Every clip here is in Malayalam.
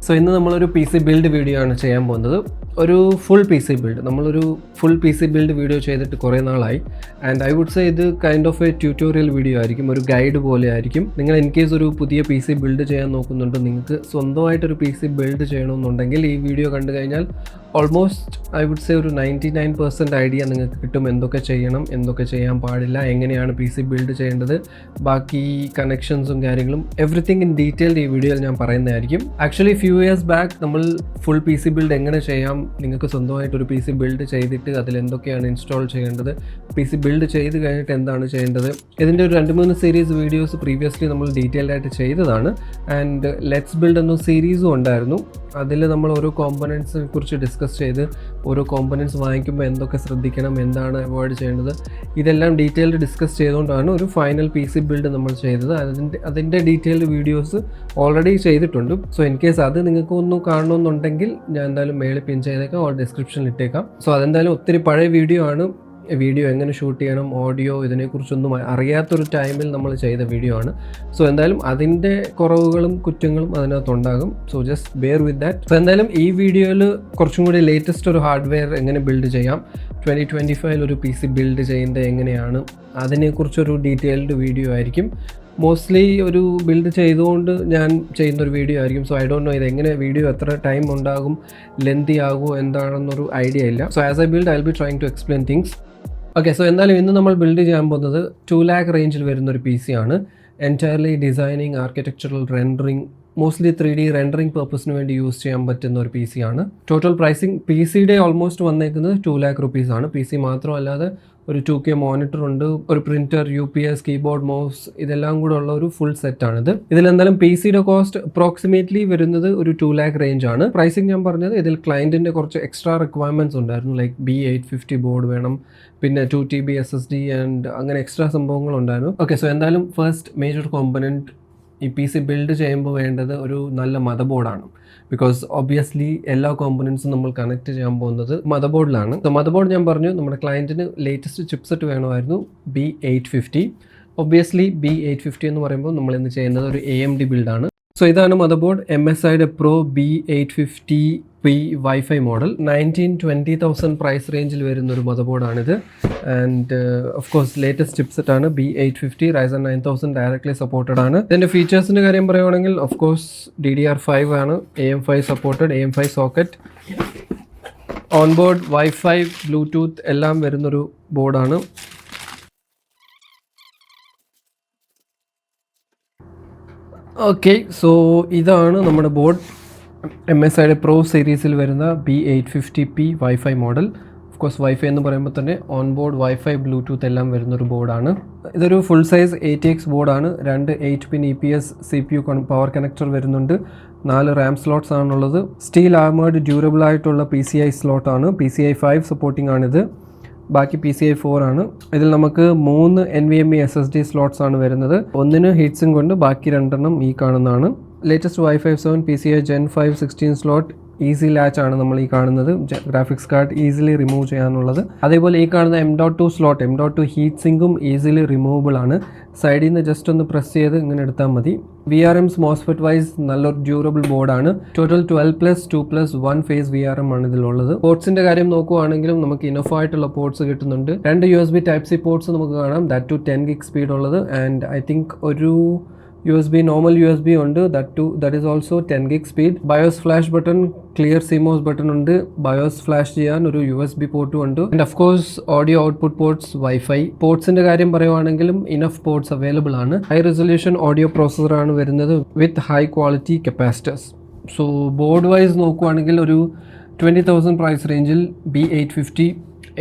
സോ ഇന്ന് നമ്മളൊരു പി സി ബിൽഡ് വീഡിയോ ആണ് ചെയ്യാൻ പോകുന്നത്. ഒരു ഫുൾ പി സി ബിൽഡ്, നമ്മളൊരു full P C build video ചെയ്തിട്ട് കുറേ നാളായി. ആൻഡ് ഐ വുഡ് സേ ഇത് kind of A tutorial video ആയിരിക്കും, ഒരു ഗൈഡ് പോലെ ആയിരിക്കും. നിങ്ങൾ ഇൻ കേസ് ഒരു പുതിയ പി സി ബിൽഡ് ചെയ്യാൻ നോക്കുന്നുണ്ട്, നിങ്ങൾക്ക് സ്വന്തമായിട്ടൊരു പി സി ബിൽഡ് ചെയ്യണമെന്നുണ്ടെങ്കിൽ ഈ വീഡിയോ കണ്ടു കഴിഞ്ഞാൽ ഓൾമോസ്റ്റ് ഐ വുഡ് സേ ഒരു 99% ഐഡിയ നിങ്ങൾക്ക് കിട്ടും. എന്തൊക്കെ ചെയ്യണം, എന്തൊക്കെ ചെയ്യാൻ പാടില്ല, എങ്ങനെയാണ് പി സി ബിൽഡ് ചെയ്യേണ്ടത്, ബാക്കി കണക്ഷൻസും കാര്യങ്ങളും എവറിത്തിങ് ഇൻ ഡീറ്റെയിൽഡ് ഈ വീഡിയോയിൽ ഞാൻ പറയുന്നതായിരിക്കും. ആക്ച്വലി ഫ്യൂ ഇയേഴ്സ് ബാക്ക് നമ്മൾ ഫുൾ പി സി ബിൽഡ് എങ്ങനെ ചെയ്യാം, നിങ്ങൾക്ക് സ്വന്തമായിട്ടൊരു പി സി ബിൽഡ് ചെയ്തിട്ട് അതിൽ എന്തൊക്കെയാണ് ഇൻസ്റ്റാൾ ചെയ്യേണ്ടത്, പി സി ബിൽഡ് ചെയ്ത് കഴിഞ്ഞിട്ട് എന്താണ് ചെയ്യേണ്ടത്, ഇതിൻ്റെ ഒരു 2-3 സീരീസ് വീഡിയോസ് പ്രീവിയസ്ലി നമ്മൾ ഡീറ്റെയിൽഡ് ആയിട്ട് ചെയ്തതാണ്. ആൻഡ് ലെറ്റ്സ് ബിൽഡ് എന്ന സീരീസും ഉണ്ടായിരുന്നു. അതിൽ നമ്മൾ ഓരോ കോമ്പണൻസിനെ കുറിച്ച് ഡിസ്കസ് ചെയ്ത് ഓരോ കോമ്പണൻസ് വാങ്ങിക്കുമ്പോൾ എന്തൊക്കെ ശ്രദ്ധിക്കണം, എന്താണ് അവോയ്ഡ് ചെയ്യേണ്ടത്, ഇതെല്ലാം ഡീറ്റെയിൽഡ് ഡിസ്കസ് ചെയ്തുകൊണ്ടാണ് ഒരു ഫൈനൽ പി സി ബിൽഡ് നമ്മൾ ചെയ്തത്. അതിൻ്റെ ഡീറ്റെയിൽഡ് വീഡിയോസ് ഓൾറെഡി ചെയ്തിട്ടുണ്ട്. സോ ഇൻ കേസ് അത് നിങ്ങൾക്ക് ഒന്ന് കാണണമെന്നുണ്ടെങ്കിൽ ഞാൻ എന്തായാലും മേളിൽ പിൻ ചെയ്തേക്കാം, ഓർ ഡിസ്ക്രിപ്ഷനിൽ ഇട്ടേക്കാം. സോ അതെന്തായാലും ഒത്തിരി പഴയ വീഡിയോ ആണ്. വീഡിയോ എങ്ങനെ ഷൂട്ട് ചെയ്യണം, ഓഡിയോ, ഇതിനെക്കുറിച്ചൊന്നും അറിയാത്തൊരു ടൈമിൽ നമ്മൾ ചെയ്ത വീഡിയോ ആണ്. സോ എന്തായാലും അതിൻ്റെ കുറവുകളും കുറ്റങ്ങളും അതിനകത്തുണ്ടാകും. So just bear with that. So എന്തായാലും ഈ വീഡിയോയിൽ കുറച്ചും കൂടി ലേറ്റസ്റ്റ് ഒരു ഹാർഡ്വെയർ എങ്ങനെ ബിൽഡ് ചെയ്യാം, 2025 ഒരു പി സി ബിൽഡ് ചെയ്യുന്നത് എങ്ങനെയാണ്, അതിനെക്കുറിച്ചൊരു ഡീറ്റെയിൽഡ് വീഡിയോ ആയിരിക്കും. മോസ്റ്റ്ലി ഒരു ബിൽഡ് ചെയ്തുകൊണ്ട് ഞാൻ ചെയ്യുന്നൊരു വീഡിയോ ആയിരിക്കും. സോ ഐ ഡോണ്ട് നോ ഇതെങ്ങനെ വീഡിയോ എത്ര ടൈം ഉണ്ടാകും, ലെന്തി ആകുമോ എന്താണെന്നൊരു ഐഡിയ ഇല്ല. So as I build I will be trying to explain things. Okay, so എന്തായാലും ഇന്ന് നമ്മൾ ബിൽഡ് ചെയ്യാൻ പോകുന്നത് 2 lakh റേഞ്ചിൽ വരുന്നൊരു പി സി ആണ്. Entirely designing, architectural rendering, mostly 3D rendering പർപ്പസിന് വേണ്ടി യൂസ് ചെയ്യാൻ പറ്റുന്ന ഒരു പി സി ആണ്. ടോട്ടൽ പ്രൈസിങ് പി സിയുടെ ഓൾമോസ്റ്റ് വന്നേക്കുന്നത് 2 lakh rupees ആണ്. പി സി മാത്രമല്ലാതെ ഒരു 2K മോണിറ്റർ ഉണ്ട്, ഒരു പ്രിൻറ്റർ, UPS, കീബോർഡ്, മൗസ്, ഇതെല്ലാം കൂടെ ഉള്ള ഒരു ഫുൾ സെറ്റാണിത്. ഇതിലെന്തായാലും പി സിയുടെ കോസ്റ്റ് അപ്രോക്സിമേറ്റ്ലി വരുന്നത് ഒരു 2 lakh റേഞ്ച് ആണ്. പ്രൈസിങ് ഞാൻ പറഞ്ഞത് ഇതിൽ ക്ലയൻറ്റിൻ്റെ കുറച്ച് എക്സ്ട്രാ റിക്വയർമെൻറ്റ്സ് ഉണ്ടായിരുന്നു. ലൈക്ക് B850 ബോർഡ് വേണം, പിന്നെ 2TB SSD ആൻഡ് അങ്ങനെ എക്സ്ട്രാ സംഭവങ്ങളുണ്ടായിരുന്നു. ഓക്കെ, സോ എന്തായാലും ഫസ്റ്റ് മേജർ കോമ്പണൻറ്റ് ഈ പി സി ബിൽഡ് ചെയ്യുമ്പോൾ വേണ്ടത് ഒരു നല്ല മദർ ബോർഡാണ്. ബിക്കോസ് ഒബ്വിയസ്ലി എല്ലാ കോമ്പണൻസും നമ്മൾ കണക്ട് ചെയ്യാൻ പോകുന്നത് മദർ ബോർഡിലാണ്. സോ മദർ ബോർഡ് ഞാൻ പറഞ്ഞു, നമ്മുടെ ക്ലയൻറ്റിന് ലേറ്റസ്റ്റ് ചിപ്സെറ്റ് വേണമായിരുന്നു, B850. ഒബ്വിയസ്ലി B850 എന്ന് പറയുമ്പോൾ നമ്മൾ ഇന്ന് ചെയ്യുന്നത് ഒരു AMD ബിൽഡാണ്. സോ ഇതാണ് മദർ ബോർഡ്, MSIയുടെ Pro B850P WiFi model. 19-20,000 price റേഞ്ചിൽ വരുന്നൊരു മദർ ബോർഡാണിത്. And of course latest chipset ആണ്, B850 Ryzen 9000 ഡയറക്ട്ലി സപ്പോർട്ടഡ് ആണ്. ഇതിൻ്റെ ഫീച്ചേഴ്സിൻ്റെ കാര്യം പറയുകയാണെങ്കിൽ ഓഫ് കോഴ്സ് DDR5 ആണ്, AM5 supported, AM5 socket, on board wifi, Bluetooth എല്ലാം വരുന്നൊരു ബോർഡാണ്. ഓക്കെ, സോ ഇതാണ് നമ്മുടെ ബോർഡ്, MSIയുടെ Pro സീരീസിൽ വരുന്ന B850P WiFi model. Of course wifi എന്ന് പറയുമ്പോൾ തന്നെ ഓൺ ബോർഡ് വൈഫൈ, ബ്ലൂടൂത്ത് എല്ലാം വരുന്നൊരു ബോർഡാണ്. ഇതൊരു ഫുൾ സൈസ് ATX ബോർഡാണ്. 2 8-pin EPS CPU power connector വരുന്നുണ്ട്, 4 RAM സ്ലോട്ട്സ് ആണുള്ളത്. സ്റ്റീൽ ആർമേർഡ് ഡ്യൂറബിൾ ആയിട്ടുള്ള PCI സ്ലോട്ടാണ്, PCI 5 സപ്പോർട്ടിംഗ് ആണിത്. ബാക്കി PCI 4 ആണ്. ഇതിൽ നമുക്ക് 3 NVMe SSD സ്ലോട്ട്സ് ആണ് വരുന്നത്. ഒന്നിന് ഹീറ്റ് സിങ്ക് കൊണ്ട്, ബാക്കി 2 ഈ കാണുന്നതാണ്. Latest Wi-Fi 7 PCI Gen 5 16 slot easy latch ആണ് നമ്മൾ ഈ കാണുന്നത്. ഗ്രാഫിക്സ് കാർഡ് ഈസിലി റിമൂവ് ചെയ്യാനുള്ളത്. അതേപോലെ ഈ കാണുന്ന M.2 സ്ലോട്ട്, M.2 ഹീറ്റ് സിങ്കും ഈസിലി റിമൂവബിൾ ആണ്. സൈഡിൽ നിന്ന് ജസ്റ്റ് ഒന്ന് പ്രസ് ചെയ്ത് ഇങ്ങനെ എടുത്താൽ മതി. VRMs MOSFET വൈസ് നല്ലൊരു ഡ്യൂറബിൾ ബോർഡാണ്. ടോട്ടൽ 12+2+1 ഫേസ് VRM ആണ് ഇതിലുള്ളത്. പോർട്സിൻ്റെ കാര്യം നോക്കുവാണെങ്കിലും നമുക്ക് ഇനഫ് ആയിട്ടുള്ള പോർട്സ് കിട്ടുന്നുണ്ട്. 2 USB Type-C പോർട്സ് നമുക്ക് കാണാം, ദാറ്റ് ടു 10 gig സ്പീഡ് ഉള്ളത്. ആൻഡ് ഐ തിങ്ക് ഒരു നോർമൽ USB ഉണ്ട്, that is also 10 gig speed. BIOS flash button, clear CMOS button ഉണ്ട്, BIOS ഫ്ലാഷ് ചെയ്യാൻ ഒരു USB പോർട്ടും ഉണ്ട്. And of course audio output ports, WiFi പോർട്സിൻ്റെ കാര്യം പറയുവാണെങ്കിലും ഇനഫ് പോർട്സ് അവൈലബിൾ ആണ്. ഹൈ റെസൊല്യൂഷൻ ഓഡിയോ പ്രോസസ്സറാണ് വരുന്നത് with high quality capacitors. So board wise നോക്കുവാണെങ്കിൽ ഒരു 20,000 പ്രൈസ് റേഞ്ചിൽ B850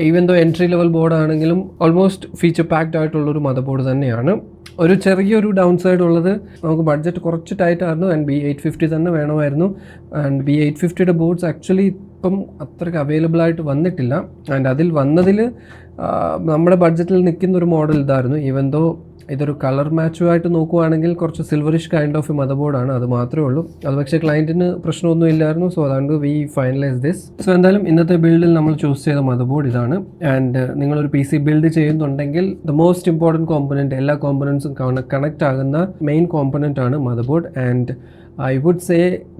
even though entry level board ആണെങ്കിലും ഓൾമോസ്റ്റ് ഫീച്ചർ പാക്ഡ് ആയിട്ടുള്ളൊരു മദർ ബോർഡ് തന്നെയാണ്. ഒരു ചെറിയൊരു ഡൗൺ സൈഡ് ഉള്ളത്, നമുക്ക് ബഡ്ജറ്റ് കുറച്ച് ടൈറ്റ് ആയിരുന്നു ആൻഡ് B850 തന്നെ വേണമായിരുന്നു. ആൻഡ് B850യുടെ ബോർഡ്സ് ആക്ച്വലി ഇപ്പം അത്രയ്ക്ക് അവൈലബിൾ ആയിട്ട് വന്നിട്ടില്ല. ആൻഡ് അതിൽ വന്നതിൽ നമ്മുടെ ബഡ്ജറ്റിൽ നിൽക്കുന്ന ഒരു മോഡൽ ഇതായിരുന്നു. ഈവൻ ദോ ഇതൊരു കളർ മാച്ചുമായിട്ട് നോക്കുവാണെങ്കിൽ കുറച്ച് സിൽവറിഷ് കൈൻഡ് ഓഫ് മദർ ബോർഡാണ്, അത് മാത്രമേ ഉള്ളൂ. അത് പക്ഷേ ക്ലയൻറ്റിന് പ്രശ്നമൊന്നും ഇല്ലായിരുന്നു. സോ അതുകൊണ്ട് വി ഫൈനലൈസ് ദിസ്. സോ എന്തായാലും ഇന്നത്തെ ബിൽഡിൽ നമ്മൾ ചൂസ് ചെയ്ത മദർ ബോർഡ് ഇതാണ്. ആൻഡ് നിങ്ങളൊരു PC ബിൽഡ് ചെയ്യുന്നുണ്ടെങ്കിൽ ദ മോസ്റ്റ് ഇമ്പോർട്ടൻറ്റ് കോമ്പണൻറ്റ്, എല്ലാ കോമ്പണൻസും കണക്റ്റ് ആകുന്ന മെയിൻ കോമ്പണൻ്റ് ആണ് motherboard. And I would say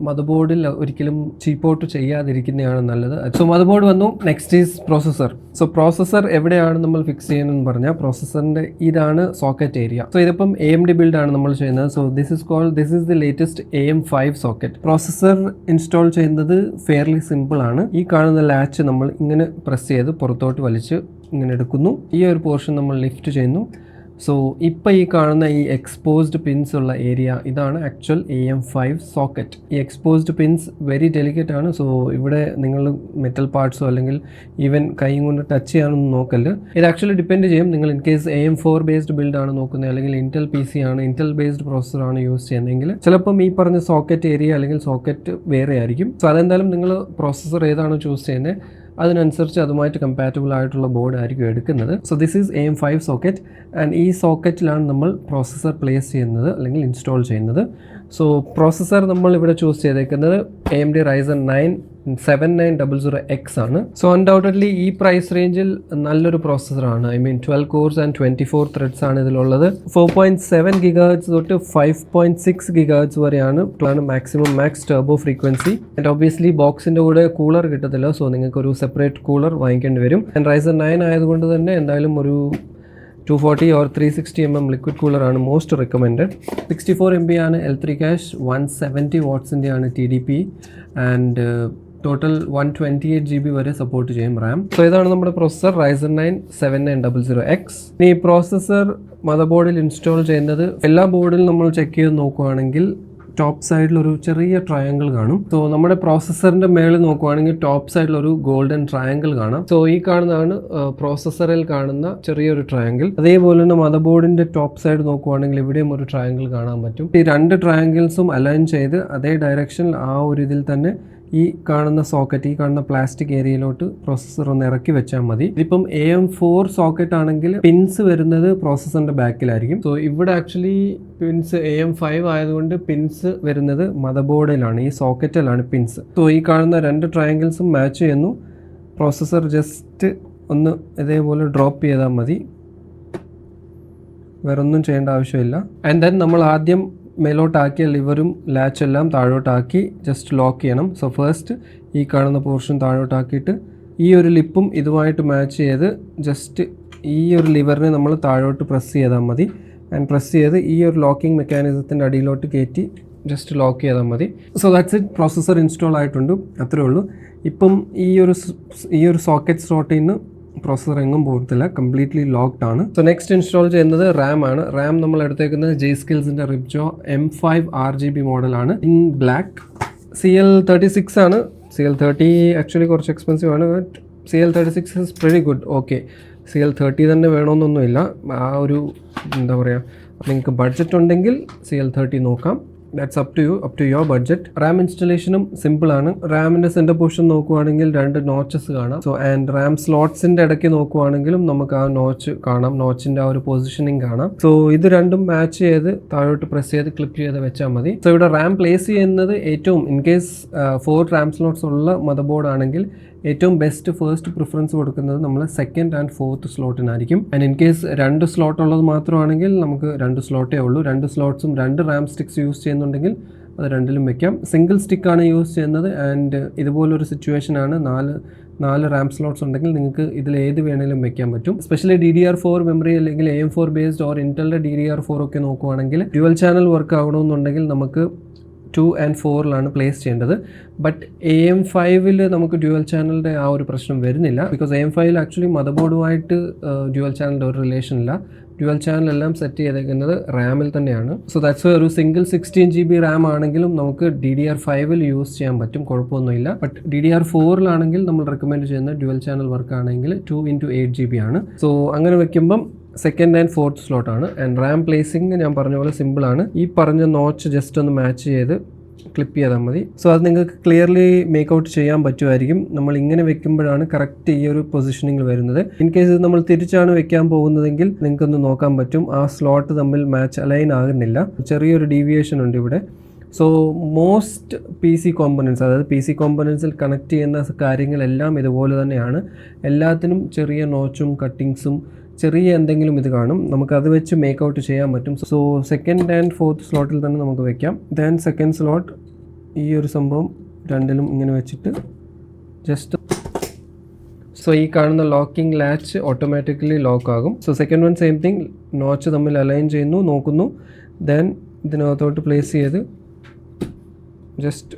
മദർ ബോർഡിൽ ഒരിക്കലും ചീപ്പ് ഔട്ട് ചെയ്യാതിരിക്കുന്നതാണ് നല്ലത്. സോ മദർ ബോർഡ് വന്നു. Next is processor. So processor എവിടെയാണ് നമ്മൾ ഫിക്സ് ചെയ്യുന്നതെന്ന് പറഞ്ഞാൽ പ്രോസസ്സറിൻ്റെ ഇതാണ് സോക്കറ്റ് ഏരിയ. സോ ഇതിപ്പം AMD ബിൽഡാണ് നമ്മൾ ചെയ്യുന്നത്. So this is the latest AM5 socket. Processor install ചെയ്യുന്നത് ഫെയർലി സിമ്പിൾ ആണ്. ഈ കാണുന്ന ലാച്ച് നമ്മൾ ഇങ്ങനെ പ്രസ് ചെയ്ത് പുറത്തോട്ട് വലിച്ച് ഇങ്ങനെ എടുക്കുന്നു. ഈ ഒരു പോർഷൻ നമ്മൾ ലിഫ്റ്റ് ചെയ്യുന്നു. സോ ഇപ്പോൾ ഈ കാണുന്ന ഈ എക്സ്പോസ്ഡ് പിൻസ് ഉള്ള ഏരിയ ഇതാണ് ആക്ച്വൽ AM5 സോക്കറ്റ്. ഈ എക്സ്പോസ്ഡ് പിൻസ് വെരി ഡെലിക്കേറ്റ് ആണ്. സോ ഇവിടെ നിങ്ങൾ മെറ്റൽ പാർട്സോ അല്ലെങ്കിൽ ഈവൻ കൈ കൊണ്ട് ടച്ച് ചെയ്യാനൊന്നും നോക്കല്ല്. ഇത് ആക്ച്വലി ഡിപ്പെൻഡ് ചെയ്യും. നിങ്ങൾ ഇൻ കേസ് AM4 ബേസ്ഡ് ബിൽഡാണ് നോക്കുന്നത് അല്ലെങ്കിൽ ഇന്റൽ PC ആണ്, ഇന്റൽ ബേസ്ഡ് പ്രോസസ്സറാണ് യൂസ് ചെയ്യുന്നതെങ്കിൽ ചിലപ്പം ഈ പറഞ്ഞ സോക്കറ്റ് ഏരിയ അല്ലെങ്കിൽ സോക്കറ്റ് വേറെ ആയിരിക്കും. സോ അതെന്തായാലും നിങ്ങൾ പ്രോസസ്സർ ഏതാണോ ചൂസ് ചെയ്യുന്നത് അതിനനുസരിച്ച് അതുമായിട്ട് കമ്പാറ്റബിൾ ആയിട്ടുള്ള ബോർഡ് ആയിരിക്കും എടുക്കുന്നത്. So this is AM5 socket and ഈ സോക്കറ്റിലാണ് നമ്മൾ പ്രോസസ്സർ പ്ലേസ് ചെയ്യുന്നത് അല്ലെങ്കിൽ ഇൻസ്റ്റാൾ ചെയ്യുന്നത്. സോ പ്രോസസ്സർ നമ്മൾ ഇവിടെ ചൂസ് ചെയ്തേക്കുന്നത് AMD Ryzen 9 7900X ആണ്. സോ അൺഡൗട്ടഡ്ലി ഈ പ്രൈസ് റേഞ്ചിൽ നല്ലൊരു പ്രോസസ്സറാണ്. 12 കോഴ്സ് ആൻഡ് 24 ത്രെഡ്സ് ആണ് ഇതിലുള്ളത്. 4.7 GHz തൊട്ട് 5.6 GHz വരെയാണ് max turbo frequency. And obviously ബോക്സിൻ്റെ കൂടെ കൂളർ കിട്ടത്തില്ല. സോ നിങ്ങൾക്ക് ഒരു സെപ്പറേറ്റ് കൂളർ വാങ്ങിക്കേണ്ടി വരും. ആൻഡ് Ryzen 9 ആയതുകൊണ്ട് തന്നെ എന്തായാലും ഒരു 240 or 360 mm ലിക്വിഡ് കൂളറാണ് മോസ്റ്റ് റെക്കമെൻഡഡ്. 64 MB ആണ് L3 ക്യാഷ്, 170 വാട്ട്സിൻ്റെ ആണ് TDP ആൻഡ് ടോട്ടൽ 128 GB വരെ സപ്പോർട്ട് ചെയ്യും റാം. സോ ഇതാണ് നമ്മുടെ പ്രോസസ്സർ Ryzen 9 7900X. ഈ പ്രോസസ്സർ മദർ ബോർഡിൽ ഇൻസ്റ്റാൾ ചെയ്യുന്നത് എല്ലാ ബോർഡിലും നമ്മൾ ചെക്ക് ചെയ്ത് നോക്കുകയാണെങ്കിൽ ടോപ്പ് സൈഡിൽ ഒരു ചെറിയ ട്രയാങ്കിൾ കാണും. സോ നമ്മുടെ പ്രോസസ്സറിൻ്റെ മേളിൽ നോക്കുവാണെങ്കിൽ ടോപ്പ് സൈഡിൽ ഒരു ഗോൾഡൻ ട്രയാങ്കിൾ കാണാം. സോ ഈ കാണുന്നതാണ് പ്രോസസ്സറിൽ കാണുന്ന ചെറിയൊരു ട്രയാങ്കിൾ. അതേപോലെ തന്നെ മദർ ബോർഡിൻ്റെ ടോപ്പ് സൈഡ് നോക്കുവാണെങ്കിൽ ഇവിടെയും ഒരു ട്രയാങ്കിൾ കാണാൻ പറ്റും. ഈ രണ്ട് ട്രയാങ്കിൾസും അലൈൻ ചെയ്ത് അതേ ഡയറക്ഷനിൽ ആ ഒരു ഇതിൽ തന്നെ ഈ കാണുന്ന സോക്കറ്റ്, ഈ കാണുന്ന പ്ലാസ്റ്റിക് ഏരിയയിലോട്ട് പ്രോസസ്സർ ഒന്ന് ഇറക്കി വെച്ചാൽ മതി. ഇതിപ്പം AM4 സോക്കറ്റ് ആണെങ്കിൽ പിൻസ് വരുന്നത് പ്രോസസ്സറിന്റെ ബാക്കിലായിരിക്കും. സോ ഇവിടെ ആക്ച്വലി പിൻസ് AM5 ആയതുകൊണ്ട് പിൻസ് വരുന്നത് മദർ ബോർഡിലാണ്, ഈ സോക്കറ്റിലാണ് പിൻസ്. സോ ഈ കാണുന്ന രണ്ട് ട്രയാങ്കിൾസും മാച്ച് ചെയ്യുന്നു. പ്രോസസ്സർ ജസ്റ്റ് ഒന്ന് ഇതേപോലെ ഡ്രോപ്പ് ചെയ്താൽ മതി, വേറൊന്നും ചെയ്യേണ്ട ആവശ്യമില്ല. ആൻഡ് ദെൻ നമ്മൾ ആദ്യം മേലോട്ടാക്കിയ ലിവറും ലാച്ചെല്ലാം താഴോട്ടാക്കി ജസ്റ്റ് ലോക്ക് ചെയ്യണം. സോ ഫസ്റ്റ് ഈ കാണുന്ന പോർഷൻ താഴോട്ടാക്കിയിട്ട് ഈ ഒരു ലിപ്പും ഇതുമായിട്ട് മാച്ച് ചെയ്ത് ജസ്റ്റ് ഈ ഒരു ലിവറിനെ നമ്മൾ താഴോട്ട് പ്രസ് ചെയ്താൽ മതി. ആൻഡ് പ്രസ് ചെയ്ത് ഈ ഒരു ലോക്കിംഗ് മെക്കാനിസത്തിൻ്റെ അടിയിലോട്ട് കയറ്റി ജസ്റ്റ് ലോക്ക് ചെയ്താൽ മതി. So that's it. Processor install ആയിട്ടുണ്ട്, അത്രേ ഉള്ളൂ. ഇപ്പം ഈ ഒരു സോക്കറ്റ് സ്ലോട്ടിൽ നിന്ന് പ്രോസസ്സർ എങ്ങും പോകത്തില്ല, കംപ്ലീറ്റ്ലി ലോക്ക്ഡ് ആണ്. സോ നെക്സ്റ്റ് ഇൻസ്റ്റാൾ ചെയ്യുന്നത് റാം ആണ്. റാം നമ്മൾ എടുത്തേക്കുന്നത് G-Skillsൻ്റെ Ripjaw M5 RGB മോഡലാണ് ഇൻ ബ്ലാക്ക്. CL36 ആണ്. CL30 ആക്ച്വലി കുറച്ച് എക്സ്പെൻസീവ് ആണ്, but CL36 is very good. Okay, CL30 തന്നെ വേണമെന്നൊന്നുമില്ല. ആ ഒരു എന്താ പറയുക, നിങ്ങൾക്ക് ബഡ്ജറ്റ് ഉണ്ടെങ്കിൽ CL30 നോക്കാം. That's up to your budget. RAM ഇൻസ്റ്റലേഷനും സിമ്പിളാണ്. റാമിൻ്റെ സെൻറ്റർ പൊസിഷൻ നോക്കുവാണെങ്കിൽ 2 നോച്ചസ് കാണാം. സോ ആൻഡ് റാം സ്ലോട്ട്സിൻ്റെ ഇടയ്ക്ക് നോക്കുവാണെങ്കിലും നമുക്ക് ആ നോച്ച് കാണാം, നോച്ചിൻ്റെ ആ ഒരു പൊസിഷനിങ് കാണാം. സോ ഇത് രണ്ടും മാച്ച് ചെയ്ത് താഴോട്ട് പ്രസ് ചെയ്ത് ക്ലിപ്പ് ചെയ്ത് വെച്ചാൽ മതി. സോ ഇവിടെ റാം പ്ലേസ് ചെയ്യുന്നത് ഏറ്റവും ഇൻ കേസ് 4 റാം സ്ലോട്ട്സ് ഉള്ള മദർ ബോർഡ് ആണെങ്കിൽ ഏറ്റവും ബെസ്റ്റ് ഫസ്റ്റ് പ്രിഫറൻസ് കൊടുക്കുന്നത് നമ്മൾ സെക്കൻഡ് ആൻഡ് ഫോർത്ത് സ്ലോട്ടിനായിരിക്കും. ആൻഡ് ഇൻ കേസ് 2 സ്ലോട്ട് ഉള്ളത് മാത്രമാണെങ്കിൽ നമുക്ക് 2 സ്ലോട്ടേ ഉള്ളൂ. 2 സ്ലോട്ട്സും 2 റാം സ്റ്റിക്സ് യൂസ് ചെയ്യുന്നുണ്ടെങ്കിൽ അത് 2ലും വെക്കാം. സിംഗിൾ സ്റ്റിക്കാണ് യൂസ് ചെയ്യുന്നത് ആൻഡ് ഇതുപോലൊരു സിറ്റുവേഷനാണ്, 4 റാം സ്ലോട്ട്സ് ഉണ്ടെങ്കിൽ നിങ്ങൾക്ക് ഇതിൽ ഏത് വേണമെങ്കിലും വെക്കാൻ പറ്റും. എസ്പെഷ്യലി DDR4 മെമ്മറി അല്ലെങ്കിൽ AM4 ബേസ്ഡ് ഓർ ഇന്റലിൻ്റെ DDR4 ഒക്കെ നോക്കുവാണെങ്കിൽ ഡ്യുവൽ ചാനൽ വർക്ക് ആവണമെന്നുണ്ടെങ്കിൽ നമുക്ക് 2 and 4ലാണ് പ്ലേസ് ചെയ്യേണ്ടത്. ബട്ട് AM5ൽ നമുക്ക് ഡ്യുവൽ ചാനലിൻ്റെ ആ ഒരു പ്രശ്നം വരുന്നില്ല. ബിക്കോസ് AM5ൽ ആക്ച്വലി മദർ ബോർഡുമായിട്ട് ഡ്യുവൽ ചാനലിൻ്റെ ഒരു റിലേഷൻ ഇല്ല. ഡ്യുവൽ ചാനലെല്ലാം സെറ്റ് ചെയ്തേക്കുന്നത് റാമിൽ തന്നെയാണ്. സോ ദാറ്റ്സ് ഒരു സിംഗിൾ 16 GB റാം ആണെങ്കിലും നമുക്ക് DDR5ൽ യൂസ് ചെയ്യാൻ പറ്റും, കുഴപ്പമൊന്നുമില്ല. ബട്ട് DDR4ലാണെങ്കിൽ നമ്മൾ റെക്കമെൻഡ് ചെയ്യുന്ന ഡ്യുവൽ ചാനൽ വർക്ക് ആണെങ്കിൽ 2 into 8 GB ആണ്. സോ അങ്ങനെ വെക്കുമ്പം സെക്കൻഡ് ആൻഡ് ഫോർത്ത് സ്ലോട്ടാണ്. ആൻഡ് റാം പ്ലേസിങ് ഞാൻ പറഞ്ഞ പോലെ സിമ്പിളാണ്. ഈ പറഞ്ഞ നോച്ച് ജസ്റ്റ് ഒന്ന് മാച്ച് ചെയ്ത് ക്ലിപ്പ് ചെയ്താൽ മതി. സോ അത് നിങ്ങൾക്ക് ക്ലിയർലി മേക്ക് ഔട്ട് ചെയ്യാൻ പറ്റുമായിരിക്കും. നമ്മൾ ഇങ്ങനെ വെക്കുമ്പോഴാണ് കറക്റ്റ് ഈ ഒരു പൊസിഷനിങ് വരുന്നത്. ഇൻ കേസ് നമ്മൾ തിരിച്ചാണ് വെക്കാൻ പോകുന്നതെങ്കിൽ നിങ്ങൾക്കൊന്ന് നോക്കാൻ പറ്റും, ആ സ്ലോട്ട് തമ്മിൽ മാച്ച് അലൈൻ ആകുന്നില്ല, ചെറിയൊരു ഡീവിയേഷൻ ഉണ്ട് ഇവിടെ. സോ മോസ്റ്റ് PC കോമ്പണൻസ്, അതായത് PC കോമ്പണൻസിൽ കണക്ട് ചെയ്യുന്ന കാര്യങ്ങളെല്ലാം ഇതുപോലെ തന്നെയാണ്. എല്ലാത്തിനും ചെറിയ നോച്ചും കട്ടിങ്സും ചെറിയ എന്തെങ്കിലും ഇത് കാണും, നമുക്കത് വെച്ച് മേക്ക് ഔട്ട് ചെയ്യാൻ പറ്റും. സോ സെക്കൻഡ് ആൻഡ് ഫോർത്ത് സ്ലോട്ടിൽ തന്നെ നമുക്ക് വെക്കാം. ദെൻ സെക്കൻഡ് സ്ലോട്ട് ഈ ഒരു സംഭവം രണ്ടിലും ഇങ്ങനെ വെച്ചിട്ട് ജസ്റ്റ് സോ ഈ കാണുന്ന ലോക്കിംഗ് ലാച്ച് ഓട്ടോമാറ്റിക്കലി ലോക്ക് ആകും. So second one same thing, notch തമ്മിൽ അലൈൻ ചെയ്യുന്നു, നോക്കുന്നു, ദെൻ ഇതിനകത്തോട്ട് പ്ലേസ് ചെയ്ത് ജസ്റ്റ്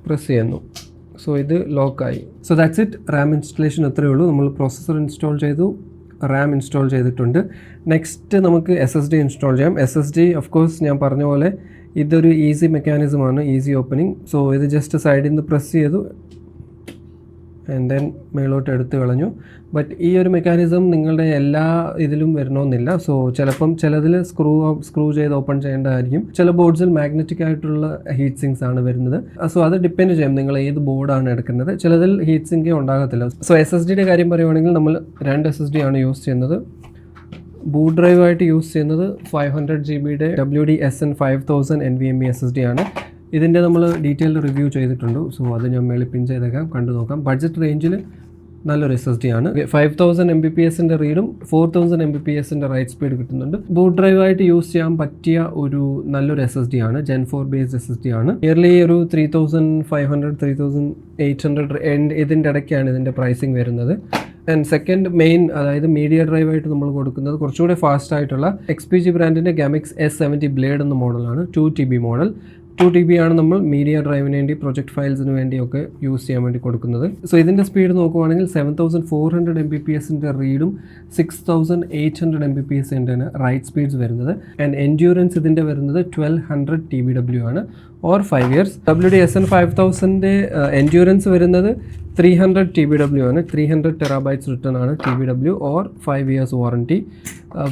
പ്രസ് ചെയ്യുന്നു. സോ ഇത് ലോക്കായി. So that's it. Ram installation അത്രയേ ഉള്ളൂ. നമ്മൾ പ്രോസസ്സർ ഇൻസ്റ്റാൾ ചെയ്തു, റാം ഇൻസ്റ്റാൾ ചെയ്തിട്ടുണ്ട്. നെക്സ്റ്റ് നമുക്ക് SSD ഇൻസ്റ്റാൾ ചെയ്യാം. SSD ഓഫ് കോഴ്സ് ഞാൻ പറഞ്ഞ പോലെ ഇതൊരു ഈസി മെക്കാനിസമാണ്, ഈസി ഓപ്പണിംഗ്. സോ ഇത് ജസ്റ്റ് സൈഡിൽ നിന്ന് പ്രസ് ചെയ്തു ആൻഡ് ദെൻ മേളോട്ട് എടുത്ത് കളഞ്ഞു. ബട്ട് ഈ ഒരു മെക്കാനിസം നിങ്ങളുടെ എല്ലാ ഇതിലും വരണമെന്നില്ല. സോ ചിലതിൽ സ്ക്രൂ ചെയ്ത് ഓപ്പൺ ചെയ്യേണ്ടതായിരിക്കും. ചില ബോർഡ്സിൽ മാഗ്നറ്റിക് ആയിട്ടുള്ള ഹീറ്റ് സിങ്ക്സ് ആണ് വരുന്നത്. സോ അത് ഡിപ്പെൻഡ് ചെയ്യും നിങ്ങൾ ഏത് ബോർഡാണ് എടുക്കുന്നത്. ചിലതിൽ ഹീറ്റ് സിങ്കേ ഉണ്ടാകത്തില്ല. സോ SSDയുടെ കാര്യം പറയുവാണെങ്കിൽ നമ്മൾ 2 SSD ആണ് യൂസ് ചെയ്യുന്നത്. ബൂട്ട് ഡ്രൈവായിട്ട് യൂസ് ചെയ്യുന്നത് 500 GB WD-SN 5000 NVMe SSD ആണ്. ഇതിൻ്റെ നമ്മൾ ഡീറ്റെയിൽഡ് റിവ്യൂ ചെയ്തിട്ടുണ്ട്. സോ അത് ഞാൻ മേളിൽ പിൻ ചെയ്തേക്കാം, കണ്ടു നോക്കാം. ബഡ്ജറ്റ് റേഞ്ചിൽ നല്ലൊരു SSD ആണ്. 5000 Mbps റീഡും 4000 Mbps റൈറ്റ് സ്പീഡ് കിട്ടുന്നുണ്ട്. ബൂട്ട് ഡ്രൈവായിട്ട് യൂസ് ചെയ്യാൻ പറ്റിയ ഒരു നല്ലൊരു SSD ആണ്. Gen 4 ബേസ്ഡ് SSD ആണ്. ഇയർലി ഒരു 3500 3800 ഇതിൻ്റെ ഇടയ്ക്കാണ് ഇതിൻ്റെ പ്രൈസിങ് വരുന്നത്. ആൻഡ് സെക്കൻഡ് മെയിൻ, അതായത് മീഡിയ ഡ്രൈവായിട്ട് നമ്മൾ കൊടുക്കുന്നത് കുറച്ചുകൂടെ ഫാസ്റ്റ് ആയിട്ടുള്ള XPG ബ്രാൻഡിൻ്റെ Gamix S70 ബ്ലേഡ് എന്ന മോഡലാണ്. 2 TB മോഡൽ. 2 TB ആണ് നമ്മൾ മീഡിയ ഡ്രൈവിന് വേണ്ടി, പ്രൊജക്ട് ഫയൽസിന് വേണ്ടിയൊക്കെ യൂസ് ചെയ്യാൻ വേണ്ടി കൊടുക്കുന്നത്. സോ ഇതിൻ്റെ സ്പീഡ് നോക്കുവാണെങ്കിൽ 7400 Mbps റീഡും 6800 Mbps റൈറ്റ് സ്പീഡ്സ് വരുന്നത്. ആൻഡ് എൻഡ്യൂറൻസ് ഇതിൻ്റെ വരുന്നത് 1200 TBW ആണ്, ഓർ 5 years. WD-SN 5000 എൻഡ്യൂറൻസ് വരുന്നത് 300 TBW ആണ്. 300 TB റിട്ടേൺ ആണ് TBW, or 5 years warranty,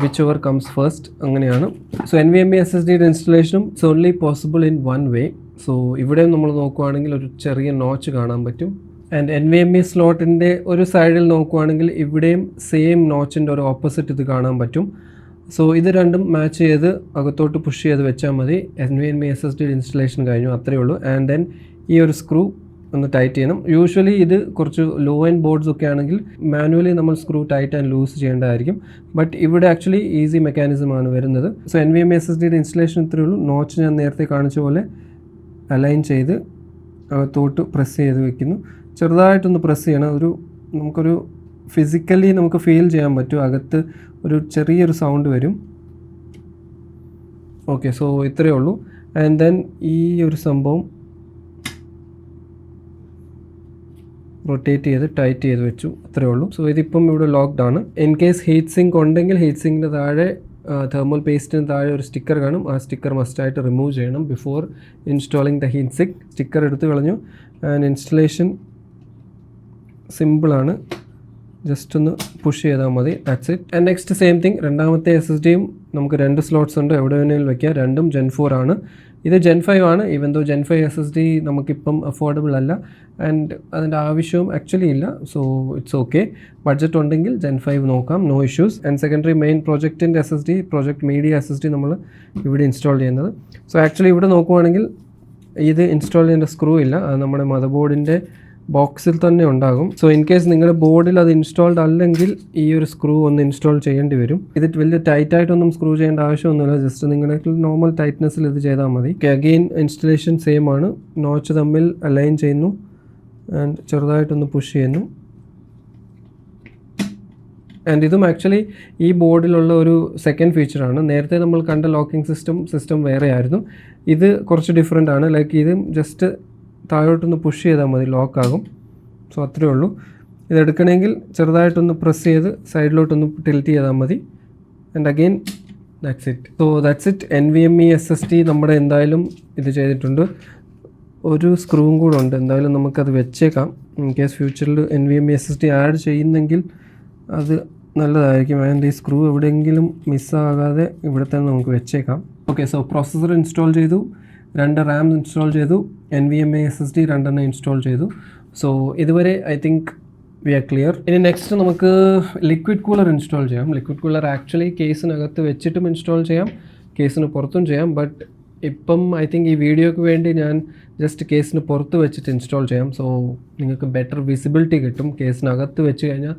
which ever comes first, അങ്ങനെയാണ്. സോ NVMe SSDയുടെ ഇൻസ്റ്റലേഷനും it's only possible in one way. So ഇവിടെ നമ്മൾ നോക്കുവാണെങ്കിൽ ഒരു ചെറിയ നോച്ച് കാണാൻ പറ്റും. ആൻഡ് NVMe സ്ലോട്ടിൻ്റെ ഒരു സൈഡിൽ നോക്കുവാണെങ്കിൽ ഇവിടെയും സെയിം നോച്ചിൻ്റെ ഒരു ഓപ്പോസിറ്റ് ഇത് കാണാൻ പറ്റും. സോ ഇത് രണ്ടും മാച്ച് ചെയ്ത് അകത്തോട്ട് പുഷ് ചെയ്ത് വെച്ചാൽ മതി. NVMe SSD ഇൻസ്റ്റലേഷൻ കഴിഞ്ഞു, അത്രയേ ഉള്ളൂ. ആൻഡ് ദെൻ ഈ ഒരു സ്ക്രൂ ഒന്ന് ടൈറ്റ് ചെയ്യണം. യൂഷ്വലി ഇത് കുറച്ച് ലോ എൻഡ് ബോർഡ്സ് ഒക്കെ ആണെങ്കിൽ മാനുവലി നമ്മൾ സ്ക്രൂ ടൈറ്റ് ആൻഡ് ലൂസ് ചെയ്യേണ്ടതായിരിക്കും. ബട്ട് ഇവിടെ ആക്ച്വലി ഈസി മെക്കാനിസമാണ് വരുന്നത്. സോ NVMe SSDയുടെ ഇൻസ്റ്റലേഷൻ ഇത്രയേ ഉള്ളൂ. നോച്ച് ഞാൻ നേരത്തെ കാണിച്ച പോലെ അലൈൻ ചെയ്ത് അകത്തോട്ട് പ്രസ് ചെയ്ത് വെക്കുന്നു. ചെറുതായിട്ടൊന്ന് പ്രസ് ചെയ്യണം. നമുക്കൊരു ഫിസിക്കലി നമുക്ക് ഫീൽ ചെയ്യാൻ പറ്റും, അകത്ത് ഒരു ചെറിയൊരു സൗണ്ട് വരും. ഓക്കെ, സോ ഇത്രയേ ഉള്ളൂ. ആൻഡ് ദെൻ ഈ ഒരു സംഭവം റൊട്ടേറ്റ് ചെയ്ത് ടൈറ്റ് ചെയ്ത് വെച്ചു, അത്രയേ ഉള്ളൂ. സോ ഇതിപ്പം ഇവിടെ ലോക്ക്ഡ് ആണ്. ഇൻ കേസ് ഹീറ്റ് സിങ്ക് ഉണ്ടെങ്കിൽ ഹീറ്റ് സിങ്കിൻ്റെ താഴെ തെർമൽ പേസ്റ്റിന് താഴെ ഒരു സ്റ്റിക്കർ കാണും. ആ സ്റ്റിക്കർ മസ്റ്റായിട്ട് റിമൂവ് ചെയ്യണം before installing the heat sink. Sticker എടുത്ത് കളഞ്ഞു. ആൻഡ് ഇൻസ്റ്റലേഷൻ സിമ്പിളാണ്, ജസ്റ്റ് ഒന്ന് പുഷ് ചെയ്താൽ മതി, that's it. And next same thing, രണ്ടാമത്തെ SSDയും നമുക്ക് 2 സ്ലോട്ട്സ് ഉണ്ട്, എവിടെ വേണമെങ്കിലും വയ്ക്കാം. രണ്ടും Gen 4 ആണ്. ഇത് Gen 5 ആണ്. ഈവൻ ദോ Gen 5 SSD നമുക്കിപ്പം അഫോർഡബിൾ അല്ല, ആൻഡ് അതിൻ്റെ ആവശ്യവും ആക്ച്വലി ഇല്ല. So it's okay. ബഡ്ജറ്റ് ഉണ്ടെങ്കിൽ Gen 5 നോക്കാം, no issues. And secondary main പ്രൊജക്റ്റിൻ്റെ SSD, പ്രൊജക്ട് മീഡിയ SSD നമ്മൾ ഇവിടെ ഇൻസ്റ്റാൾ ചെയ്യുന്നത്. സോ ആക്ച്വലി ഇവിടെ നോക്കുവാണെങ്കിൽ ഇത് ഇൻസ്റ്റാൾ ചെയ്യേണ്ട സ്ക്രൂ ഇല്ല, അത് നമ്മുടെ മദർ ബോർഡിൻ്റെ ബോക്സിൽ തന്നെ ഉണ്ടാകും. സോ ഇൻ കേസ് നിങ്ങളുടെ ബോർഡിൽ അത് ഇൻസ്റ്റാൾഡ് അല്ലെങ്കിൽ ഈ ഒരു സ്ക്രൂ ഒന്ന് ഇൻസ്റ്റാൾ ചെയ്യേണ്ടി വരും. ഇത് വലിയ ടൈറ്റായിട്ടൊന്നും സ്ക്രൂ ചെയ്യേണ്ട ആവശ്യമൊന്നുമില്ല, ജസ്റ്റ് നിങ്ങളുടെ നോർമൽ ടൈറ്റ്നെസ്സിൽ ഇത് ചെയ്താൽ മതി. അഗെയിൻ ഇൻസ്റ്റലേഷൻ സെയിം ആണ്. നോച്ച് തമ്മിൽ അലൈൻ ചെയ്യുന്നു ആൻഡ് ചെറുതായിട്ടൊന്ന് പുഷ് ചെയ്യുന്നു. ആൻഡ് ഇതും ആക്ച്വലി ഈ ബോർഡിലുള്ള ഒരു സെക്കൻഡ് ഫീച്ചറാണ്. നേരത്തെ നമ്മൾ കണ്ട ലോക്കിംഗ് സിസ്റ്റം വേറെ ആയിരുന്നു. ഇത് കുറച്ച് ഡിഫറെൻ്റ് ആണ്. ലൈക്ക് ഇത് ജസ്റ്റ് താഴോട്ടൊന്ന് പുഷ് ചെയ്താൽ മതി, ലോക്കാകും. സോ അത്രയേ ഉള്ളൂ. ഇതെടുക്കണമെങ്കിൽ ചെറുതായിട്ടൊന്ന് പ്രസ് ചെയ്ത് സൈഡിലോട്ടൊന്ന് ടിൽറ്റ് ചെയ്താൽ മതി. And again that's it. So that's it. NVMe SSD നമ്മുടെ എന്തായാലും ഇത് ചെയ്തിട്ടുണ്ട്. ഒരു സ്ക്രൂവും കൂടെ ഉണ്ട്, എന്തായാലും നമുക്കത് വെച്ചേക്കാം. ഇൻ കേസ് ഫ്യൂച്ചറിൽ NVMe SSD ആഡ് ചെയ്യുന്നെങ്കിൽ അത് നല്ലതായിരിക്കും. ആൻഡ് ഈ സ്ക്രൂ എവിടെയെങ്കിലും മിസ്സാകാതെ ഇവിടെ തന്നെ നമുക്ക് വെച്ചേക്കാം. ഓക്കെ, സോ പ്രോസസ്സർ ഇൻസ്റ്റാൾ ചെയ്തു, 2 റാം ഇൻസ്റ്റാൾ ചെയ്തു, NVMe SSD 2 ഇൻസ്റ്റാൾ ചെയ്തു. സോ ഇതുവരെ I think we are clear. ഇനി നെക്സ്റ്റ് നമുക്ക് ലിക്വിഡ് കൂളർ ഇൻസ്റ്റാൾ ചെയ്യാം. ലിക്വിഡ് കൂളർ ആക്ച്വലി കേസിനകത്ത് വെച്ചിട്ടും ഇൻസ്റ്റാൾ ചെയ്യാം, കേസിന് പുറത്തും ചെയ്യാം. ബട്ട് ഇപ്പം ഐ തിങ്ക് ഈ വീഡിയോയ്ക്ക് വേണ്ടി ഞാൻ ജസ്റ്റ് കേസിന് പുറത്ത് വെച്ചിട്ട് ഇൻസ്റ്റാൾ ചെയ്യാം. സോ നിങ്ങൾക്ക് ബെറ്റർ വിസിബിലിറ്റി കിട്ടും. കേസിനകത്ത് വെച്ച് കഴിഞ്ഞാൽ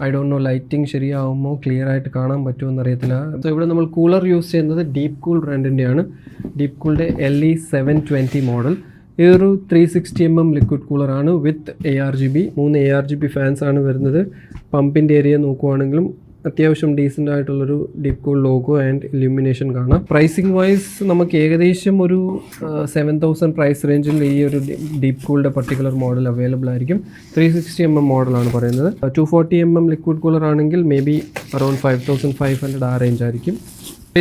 ഐ ഡോണ്ട് നോ ലൈറ്റിംഗ് ശരിയാവുമോ, ക്ലിയർ ആയിട്ട് കാണാൻ പറ്റുമോ എന്നറിയത്തില്ല. സോ ഇവിടെ നമ്മൾ കൂളർ യൂസ് ചെയ്യുന്നത് ഡീപ് കൂൾ ബ്രാൻഡിൻ്റെയാണ്. ഡീപ് കൂളിൻ്റെ LE720 മോഡൽ. ഈ ഒരു 360mm ലിക്വിഡ് കൂളറാണ് വിത്ത് ARGB. 3 ARGB ഫാൻസ് ആണ് വരുന്നത്. പമ്പിൻ്റെ ഏരിയ നോക്കുവാണെങ്കിലും അത്യാവശ്യം ഡീസൻ്റ് ആയിട്ടുള്ളൊരു deep cool logo and illumination കാണാം. പ്രൈസിങ് വൈസ് നമുക്ക് ഏകദേശം ഒരു 7,000 പ്രൈസ് റേഞ്ചിൽ ഈ ഒരു ഡീപ് കൂളിൻ്റെ പർട്ടിക്കുലർ മോഡൽ അവൈലബിൾ ആയിരിക്കും. 360mm മോഡലാണ് പറയുന്നത്. 240mm ലിക്വിഡ് കൂളർ ആണെങ്കിൽ മേ ബി അറൗണ്ട് 5,500 ആ റേഞ്ച് ആയിരിക്കും.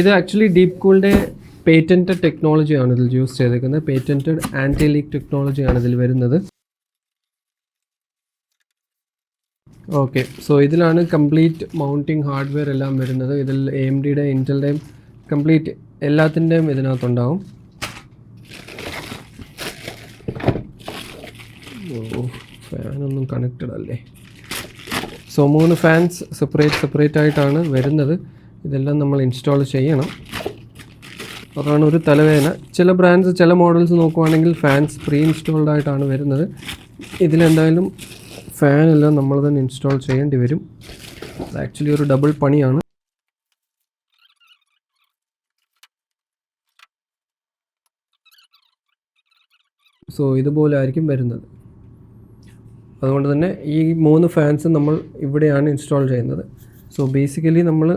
ഇത് ആക്ച്വലി ഡീപ് കൂളിൻ്റെ പേറ്റൻറ്റഡ് ടെക്നോളജിയാണ് ഇതിൽ യൂസ് ചെയ്തേക്കുന്നത്. പേറ്റൻറ്റഡ് ആൻറ്റി ലീക്ക് ടെക്നോളജിയാണ് ഇതിൽ വരുന്നത്. ഓക്കെ, സോ ഇതിലാണ് കംപ്ലീറ്റ് മൗണ്ടിങ് ഹാർഡ്വെയർ എല്ലാം വരുന്നത്. ഇതിൽ AMDയുടെ ഇൻറ്റലിൻ്റെയും കംപ്ലീറ്റ് എല്ലാത്തിൻ്റെയും ഇതിനകത്തുണ്ടാവും. ഫാനൊന്നും കണക്റ്റഡ് അല്ലേ. സോ 3 ഫാൻസ് സെപ്പറേറ്റ് ആയിട്ടാണ് വരുന്നത്. ഇതെല്ലാം നമ്മൾ ഇൻസ്റ്റാൾ ചെയ്യണം. അതാണ് ഒരു തലവേദന. ചില ബ്രാൻഡ്സ് ചില മോഡൽസ് നോക്കുവാണെങ്കിൽ ഫാൻസ് പ്രീ ഇൻസ്റ്റാൾഡ് ആയിട്ടാണ് വരുന്നത്. ഇതിലെന്തായാലും ഫാനെല്ലാം നമ്മൾ തന്നെ ഇൻസ്റ്റാൾ ചെയ്യേണ്ടി വരും. അത് ആക്ച്വലി ഒരു ഡബിൾ പണിയാണ്. സോ ഇതുപോലെ ആയിരിക്കും വരുന്നത്. അതുകൊണ്ട് തന്നെ ഈ 3 ഫാൻസ് നമ്മൾ ഇവിടെയാണ് ഇൻസ്റ്റാൾ ചെയ്യുന്നത്. സോ ബേസിക്കലി നമ്മൾ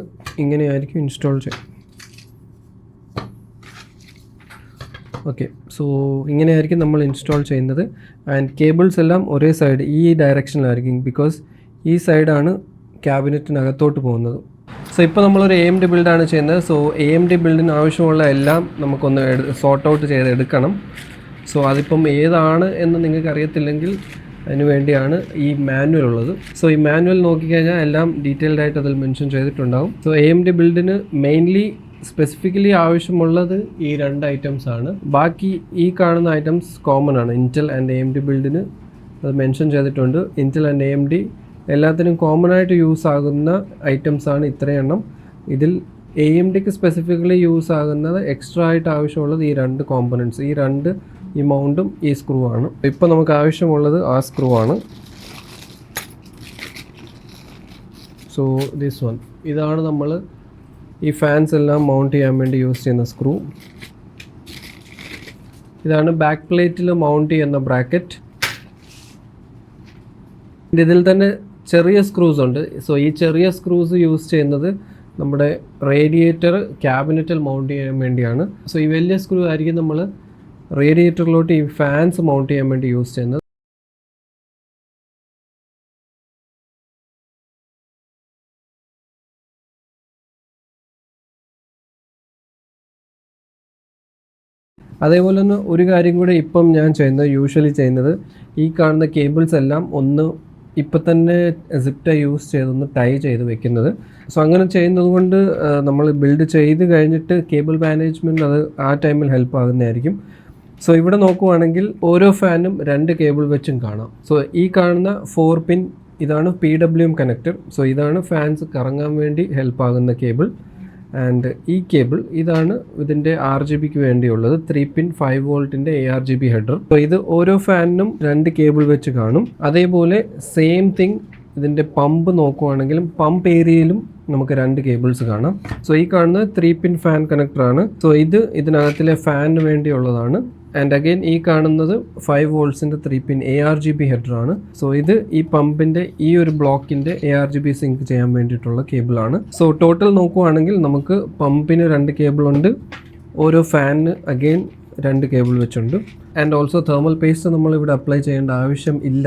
ഇങ്ങനെയായിരിക്കും ഇൻസ്റ്റാൾ ചെയ്യുന്നത്. ഓക്കെ, സോ ഇങ്ങനെയായിരിക്കും നമ്മൾ ഇൻസ്റ്റാൾ ചെയ്യുന്നത്. ആൻഡ് കേബിൾസ് എല്ലാം ഒരേ സൈഡ് ഈ ഡയറക്ഷനിലായിരിക്കും. ബിക്കോസ് ഈ സൈഡാണ് ക്യാബിനറ്റിനകത്തോട്ട് പോകുന്നത്. സോ ഇപ്പോൾ നമ്മളൊരു AMD ബിൽഡാണ് ചെയ്യുന്നത്. സോ AMD ബിൽഡിന് ആവശ്യമുള്ള എല്ലാം നമുക്കൊന്ന് സോർട്ട് ഔട്ട് ചെയ്ത് എടുക്കണം. സോ അതിപ്പം ഏതാണ് എന്ന് നിങ്ങൾക്ക് അറിയത്തില്ലെങ്കിൽ അതിന് വേണ്ടിയാണ് ഈ മാനുവൽ ഉള്ളത്. സോ ഈ മാനുവൽ നോക്കിക്കഴിഞ്ഞാൽ എല്ലാം ഡീറ്റെയിൽഡ് ആയിട്ട് അതിൽ മെൻഷൻ ചെയ്തിട്ടുണ്ടാവും. സോ AMD ബിൽഡിന് മെയിൻലി സ്പെസിഫിക്കലി ആവശ്യമുള്ളത് ഈ 2 ഐറ്റംസ് ആണ്. ബാക്കി ഈ കാണുന്ന ഐറ്റംസ് കോമൺ ആണ്. ഇൻറ്റൽ ആൻഡ് AMD ബിൽഡിന് അത് മെൻഷൻ ചെയ്തിട്ടുണ്ട്. ഇൻറ്റൽ ആൻഡ് AMD എല്ലാത്തിനും കോമൺ ആയിട്ട് യൂസ് ആകുന്ന ഐറ്റംസ് ആണ് ഇത്രയും എണ്ണം. ഇതിൽ AMDക്ക് സ്പെസിഫിക്കലി യൂസ് ആകുന്നത് എക്സ്ട്രാ ആയിട്ട് ആവശ്യമുള്ളത് ഈ 2 കോമ്പണൻറ്റ്സ്. ഈ മൗണ്ടും ഈ സ്ക്രൂ ആണ്. ഇപ്പോൾ നമുക്ക് ആവശ്യമുള്ളത് ആ സ്ക്രൂ ആണ്. സോ ദിസ് വൺ, ഇതാണ് നമ്മൾ ഈ ഫാൻസ് എല്ലാം മൗണ്ട് ചെയ്യാൻ വേണ്ടി യൂസ് ചെയ്യുന്ന സ്ക്രൂ. ഇതാണ് ബാക്ക് പ്ലേറ്റിൽ മൗണ്ട് ചെയ്യുന്ന ബ്രാക്കറ്റ്. ഇതിൽ തന്നെ ചെറിയ സ്ക്രൂസ് ഉണ്ട്. സോ ഈ ചെറിയ സ്ക്രൂസ് യൂസ് ചെയ്യുന്നത് നമ്മുടെ റേഡിയേറ്റർ ക്യാബിനറ്റിൽ മൗണ്ട് ചെയ്യാൻ വേണ്ടിയാണ്. സോ ഈ വലിയ സ്ക്രൂ ആയിരിക്കും നമ്മൾ റേഡിയേറ്ററിലോട്ട് ഈ ഫാൻസ് മൗണ്ട് ചെയ്യാൻ വേണ്ടി യൂസ് ചെയ്യുന്നത്. അതേപോലെ തന്നെ ഒരു കാര്യം കൂടെ ഇപ്പം ഞാൻ യൂഷ്വലി ചെയ്യുന്നത് ഈ കാണുന്ന കേബിൾസ് എല്ലാം ഒന്ന് ഇപ്പം തന്നെ സിപ്റ്റ യൂസ് ചെയ്തൊന്ന് ടൈ ചെയ്ത് വെക്കുന്നത്. സോ അങ്ങനെ ചെയ്യുന്നത് കൊണ്ട് നമ്മൾ ബിൽഡ് ചെയ്ത് കഴിഞ്ഞിട്ട് കേബിൾ മാനേജ്മെൻറ്റ് അത് ആ ടൈമിൽ ഹെൽപ്പ് ആകുന്നതായിരിക്കും. സോ ഇവിടെ നോക്കുവാണെങ്കിൽ ഓരോ ഫാനും 2 കേബിൾ വെച്ചും കാണാം. സോ ഈ കാണുന്ന 4 പിൻ ഇതാണ് PWM കണക്ടർ. സോ ഇതാണ് ഫാൻസ് കറങ്ങാൻ വേണ്ടി ഹെൽപ്പ് ആകുന്ന കേബിൾ. ആൻഡ് ഈ കേബിൾ ഇതാണ് ഇതിൻ്റെ RGBക്ക് വേണ്ടിയുള്ളത്. 3 പിൻ 5 വോൾട്ടിൻ്റെ ARGB ഹെഡർ. അപ്പോൾ ഇത് ഓരോ ഫാനിനും 2 കേബിൾ വെച്ച് കാണും. അതേപോലെ സെയിം തിങ് ഇതിൻ്റെ പമ്പ് നോക്കുവാണെങ്കിലും പമ്പ് ഏരിയയിലും നമുക്ക് 2 കേബിൾസ് കാണാം. സോ ഈ കാണുന്നത് 3 പിൻ ഫാൻ കണക്ടറാണ്. സോ ഇതിനകത്തിലെ ഫാനിന് വേണ്ടിയുള്ളതാണ്. ആൻഡ് അഗെയിൻ ഈ കാണുന്നത് 5 വോൾട്ട്സിൻ്റെ 3 പിൻ ARGB ഹെഡറാണ്. സോ ഇത് ഈ പമ്പിൻ്റെ ഈ ഒരു ബ്ലോക്കിൻ്റെ ARGB സിങ്ക് ചെയ്യാൻ വേണ്ടിയിട്ടുള്ള കേബിളാണ്. സോ ടോട്ടൽ നോക്കുവാണെങ്കിൽ നമുക്ക് പമ്പിന് 2 കേബിളുണ്ട്. ഓരോ ഫാനിന് അഗെയിൻ 2 കേബിൾ വെച്ചുണ്ട്. ആൻഡ് ഓൾസോ തെർമൽ പേസ്റ്റ് നമ്മളിവിടെ അപ്ലൈ ചെയ്യേണ്ട ആവശ്യം ഇല്ല.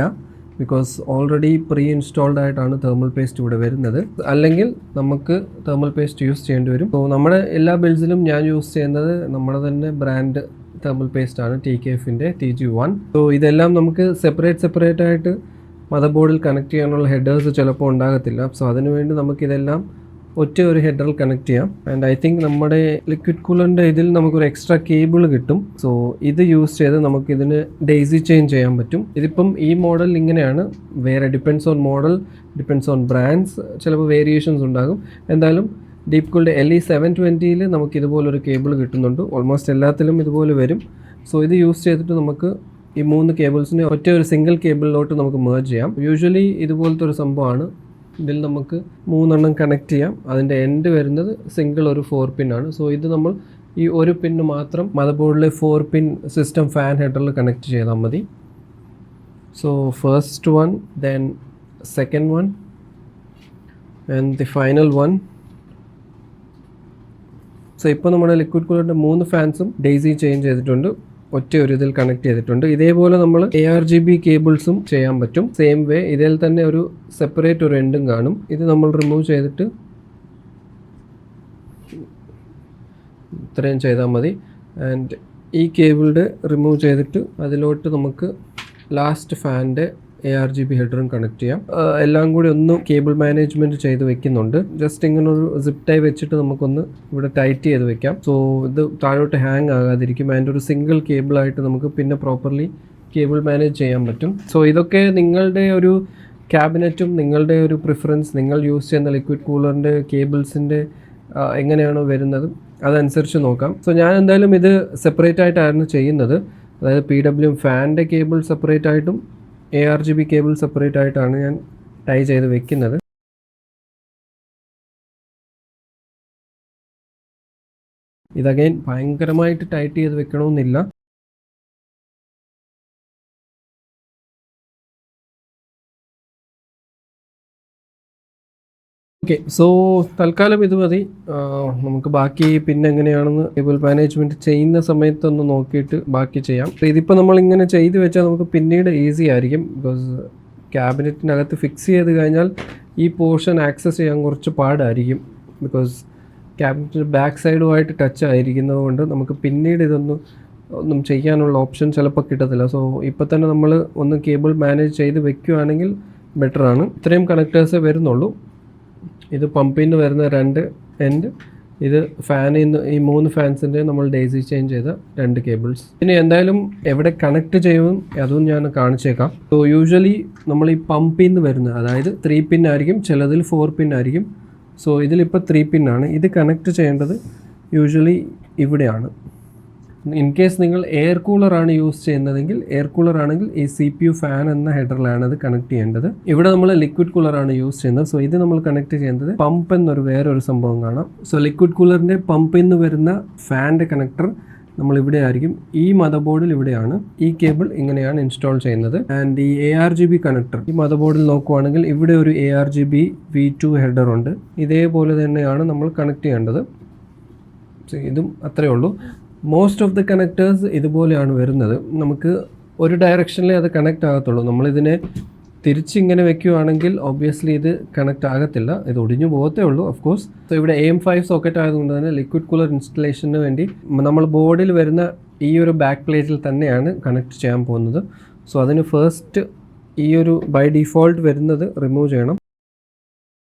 ബിക്കോസ് ഓൾറെഡി പ്രീ ഇൻസ്റ്റാൾഡ് ആയിട്ടാണ് തെർമൽ പേസ്റ്റ് ഇവിടെ വരുന്നത്. അല്ലെങ്കിൽ നമുക്ക് തെർമൽ പേസ്റ്റ് യൂസ് ചെയ്യേണ്ടി വരും. സോ നമ്മുടെ എല്ലാ ബിൽഡ്സിലും ഞാൻ യൂസ് ചെയ്യുന്നത് നമ്മുടെ തന്നെ ബ്രാൻഡ് തെർമൽ പേസ്റ്റ് ആണ്, TKFൻ്റെ TG1. സോ ഇതെല്ലാം നമുക്ക് സെപ്പറേറ്റ് ആയിട്ട് മദർ ബോർഡിൽ കണക്ട് ചെയ്യാനുള്ള ഹെഡേഴ്സ് ചിലപ്പോൾ ഉണ്ടാകത്തില്ല. സോ അതിനുവേണ്ടി നമുക്കിതെല്ലാം ഒറ്റ ഒരു ഹെഡറിൽ കണക്ട് ചെയ്യാം. ആൻഡ് ഐ തിങ്ക് നമ്മുടെ ലിക്വിഡ് കൂളറിൻ്റെ ഇതിൽ നമുക്കൊരു എക്സ്ട്രാ കേബിൾ കിട്ടും. സോ ഇത് യൂസ് ചെയ്ത് നമുക്കിതിന് ഡെയ്സി ചേഞ്ച് ചെയ്യാൻ പറ്റും. ഇതിപ്പം ഈ മോഡൽ ഇങ്ങനെയാണ്. വേറെ depends on model, depends on brands, ചിലപ്പോൾ വേരിയേഷൻസ് ഉണ്ടാകും. എന്തായാലും ഡീപ് കൂൾഡ് LE720 നമുക്ക് ഇതുപോലൊരു കേബിൾ കിട്ടുന്നുണ്ട്. ഓൾമോസ്റ്റ് എല്ലാത്തിലും ഇതുപോലെ വരും. സോ ഇത് യൂസ് ചെയ്തിട്ട് നമുക്ക് ഈ 3 കേബിൾസിനെ ഒറ്റ ഒരു സിംഗിൾ കേബിളിലോട്ട് നമുക്ക് മേർജ് ചെയ്യാം. യൂഷ്വലി ഇതുപോലത്തെ ഒരു സംഭവമാണ്. ഇതിൽ നമുക്ക് 3 കണക്ട് ചെയ്യാം. അതിൻ്റെ എൻഡ് വരുന്നത് സിംഗിൾ ഒരു 4 പിന്നാണ്. സോ ഇത് നമ്മൾ ഈ ഒരു പിന്ന് മാത്രം മദർ ബോർഡിലെ 4 പിൻ സിസ്റ്റം ഫാൻ ഹെഡറിൽ കണക്ട് ചെയ്താൽ മതി. So first one, then second one and the final one. So ഇപ്പോൾ നമ്മുടെ ലിക്വിഡ് കൂളറിൻ്റെ 3 ഫാൻസും ഡെയ്സി ചേഞ്ച് ചെയ്തിട്ടുണ്ട്, ഒറ്റ ഒരു ഇതിൽ കണക്ട് ചെയ്തിട്ടുണ്ട്. ഇതേപോലെ നമ്മൾ ARGB കേബിൾസും ചെയ്യാൻ പറ്റും. സെയിം വേ ഇതിൽ തന്നെ ഒരു സെപ്പറേറ്റ് ഒരു എൻഡും കാണും. ഇത് നമ്മൾ റിമൂവ് ചെയ്തിട്ട് ഇത്രയും ചെയ്താൽ മതി. ആൻഡ് ഈ കേബിളുടെ റിമൂവ് ചെയ്തിട്ട് അതിലോട്ട് നമുക്ക് ലാസ്റ്റ് ഫാനിൻ്റെ ARGB ഹെഡറും കണക്ട് ചെയ്യാം. എല്ലാം കൂടി ഒന്ന് കേബിൾ മാനേജ്മെൻറ്റ് ചെയ്ത് വെക്കുന്നുണ്ട്. ജസ്റ്റ് ഇങ്ങനെ ഒരു സിപ്പ് ടൈ വെച്ചിട്ട് നമുക്കൊന്ന് ഇവിടെ ടൈറ്റ് ചെയ്ത് വെക്കാം. സോ ഇത് താഴോട്ട് ഹാങ് ആകാതിരിക്കും. അതിൻ്റെ ഒരു സിംഗിൾ കേബിളായിട്ട് നമുക്ക് പിന്നെ പ്രോപ്പർലി കേബിൾ മാനേജ് ചെയ്യാൻ പറ്റും. സോ ഇതൊക്കെ നിങ്ങളുടെ ഒരു ക്യാബിനറ്റും നിങ്ങളുടെ ഒരു പ്രിഫറൻസ്, നിങ്ങൾ യൂസ് ചെയ്യുന്ന ലിക്വിഡ് കൂളറിൻ്റെ കേബിൾസിൻ്റെ എങ്ങനെയാണോ വരുന്നത് അതനുസരിച്ച് നോക്കാം. സോ ഞാൻ എന്തായാലും ഇത് സെപ്പറേറ്റ് ആയിട്ടായിരുന്നു ചെയ്യുന്നത്. അതായത് PWM ഫാനിൻ്റെ കേബിൾ സെപ്പറേറ്റ് ആയിട്ടും ARGB കേബിൾ സെപ്പറേറ്റ് ആയിട്ടാണ് ഞാൻ ടൈ ചെയ്ത് വെക്കുന്നത്. ഇതഗൈൻ ഭയങ്കരമായിട്ട് ടൈറ്റ് ചെയ്ത് വെക്കണമെന്നില്ല. ഓക്കെ, സോ തൽക്കാലം ഇത് മതി. നമുക്ക് ബാക്കി പിന്നെ എങ്ങനെയാണെന്ന് കേബിൾ മാനേജ്മെൻറ്റ് ചെയ്യുന്ന സമയത്തൊന്ന് നോക്കിയിട്ട് ബാക്കി ചെയ്യാം. ഇതിപ്പോൾ നമ്മളിങ്ങനെ ചെയ്ത് വെച്ചാൽ നമുക്ക് പിന്നീട് ഈസി ആയിരിക്കും. ബിക്കോസ് ക്യാബിനറ്റിനകത്ത് ഫിക്സ് ചെയ്ത് കഴിഞ്ഞാൽ ഈ പോർഷൻ ആക്സസ് ചെയ്യാൻ കുറച്ച് പാടായിരിക്കും. ബിക്കോസ് ക്യാബിനറ്റിൻ്റെ ബാക്ക് സൈഡുമായിട്ട് ടച്ച് ആയിരിക്കുന്നത് കൊണ്ട് നമുക്ക് പിന്നീട് ഒന്നും ചെയ്യാനുള്ള ഓപ്ഷൻ ചിലപ്പോൾ കിട്ടത്തില്ല. സോ ഇപ്പോൾ തന്നെ നമ്മൾ ഒന്ന് കേബിൾ മാനേജ് ചെയ്ത് വെക്കുകയാണെങ്കിൽ ബെറ്ററാണ്. ഇത്രയും കണക്റ്റേഴ്സേ വരുന്നുള്ളൂ. ഇത് പമ്പിൽ നിന്ന് വരുന്ന 2 എൻഡ്, ഇത് ഫാനിൽ നിന്ന് ഈ 3 ഫാൻസിൻ്റെ നമ്മൾ ഡെയ്സി ചേഞ്ച് ചെയ്ത 2 കേബിൾസ്. ഇനി എന്തായാലും എവിടെ കണക്ട് ചെയ്യും അതും ഞാൻ കാണിച്ചേക്കാം. സോ യൂഷ്വലി നമ്മൾ ഈ പമ്പിൽ നിന്ന് വരുന്ന, അതായത് 3 പിൻ ആയിരിക്കും, ചിലതിൽ 4 പിൻ ആയിരിക്കും. സോ ഇതിലിപ്പോൾ 3 പിന്നാണ്. ഇത് കണക്ട് ചെയ്യേണ്ടത് യൂഷ്വലി ഇവിടെയാണ്. ഇൻ കേസ് നിങ്ങൾ എയർ കൂളറാണ് യൂസ് ചെയ്യുന്നതെങ്കിൽ, എയർ കൂളർ ആണെങ്കിൽ ഈ CPU ഫാൻ എന്ന ഹെഡറിലാണ് അത് കണക്ട് ചെയ്യേണ്ടത്. ഇവിടെ നമ്മൾ ലിക്വിഡ് കൂളറാണ് യൂസ് ചെയ്യുന്നത്. സോ ഇത് നമ്മൾ കണക്ട് ചെയ്യുന്നത് പമ്പ് എന്നൊരു വേറൊരു സംഭവം കാണാം. സോ ലിക്വിഡ് കൂളറിൻ്റെ പമ്പിൽ നിന്ന് വരുന്ന ഫാനിൻ്റെ കണക്ടർ നമ്മൾ ഇവിടെ ആയിരിക്കും. ഈ മദർ ബോർഡിൽ ഇവിടെയാണ് ഈ കേബിൾ ഇങ്ങനെയാണ് ഇൻസ്റ്റാൾ ചെയ്യുന്നത്. ആൻഡ് ഈ ARGB കണക്ടർ ഈ മദർ ബോർഡിൽ നോക്കുവാണെങ്കിൽ ഇവിടെ ഒരു ARGB V2 ഹെഡർ ഉണ്ട്. ഇതേപോലെ തന്നെയാണ് നമ്മൾ കണക്ട് ചെയ്യേണ്ടത്. സോ ഇതും അത്രയേ ഉള്ളൂ. മോസ്റ്റ് ഓഫ് ദി കണക്ടേഴ്സ് ഇതുപോലെയാണ് വരുന്നത്. നമുക്ക് ഒരു ഡയറക്ഷനിലേ അത് കണക്റ്റ് ആകത്തുള്ളൂ. നമ്മളിതിനെ തിരിച്ചിങ്ങനെ വെക്കുകയാണെങ്കിൽ ഒബ്വിയസ്ലി ഇത് കണക്റ്റ് ആകത്തില്ല, ഇത് ഒടിഞ്ഞു പോകത്തേ ഉള്ളൂ ഓഫ് കോഴ്സ്. സോ ഇവിടെ AM5 സോക്കറ്റ് ആയതുകൊണ്ട് തന്നെ ലിക്വിഡ് കൂളർ ഇൻസ്റ്റലേഷന് വേണ്ടി നമ്മൾ ബോർഡിൽ വരുന്ന ഈ ഒരു ബാക്ക് പ്ലേറ്റിൽ തന്നെയാണ് കണക്ട് ചെയ്യാൻ പോകുന്നത്. സോ അതിന് ഫസ്റ്റ് ഈ ഒരു ബൈ ഡിഫോൾട്ട് വരുന്നത് റിമൂവ് ചെയ്യണം.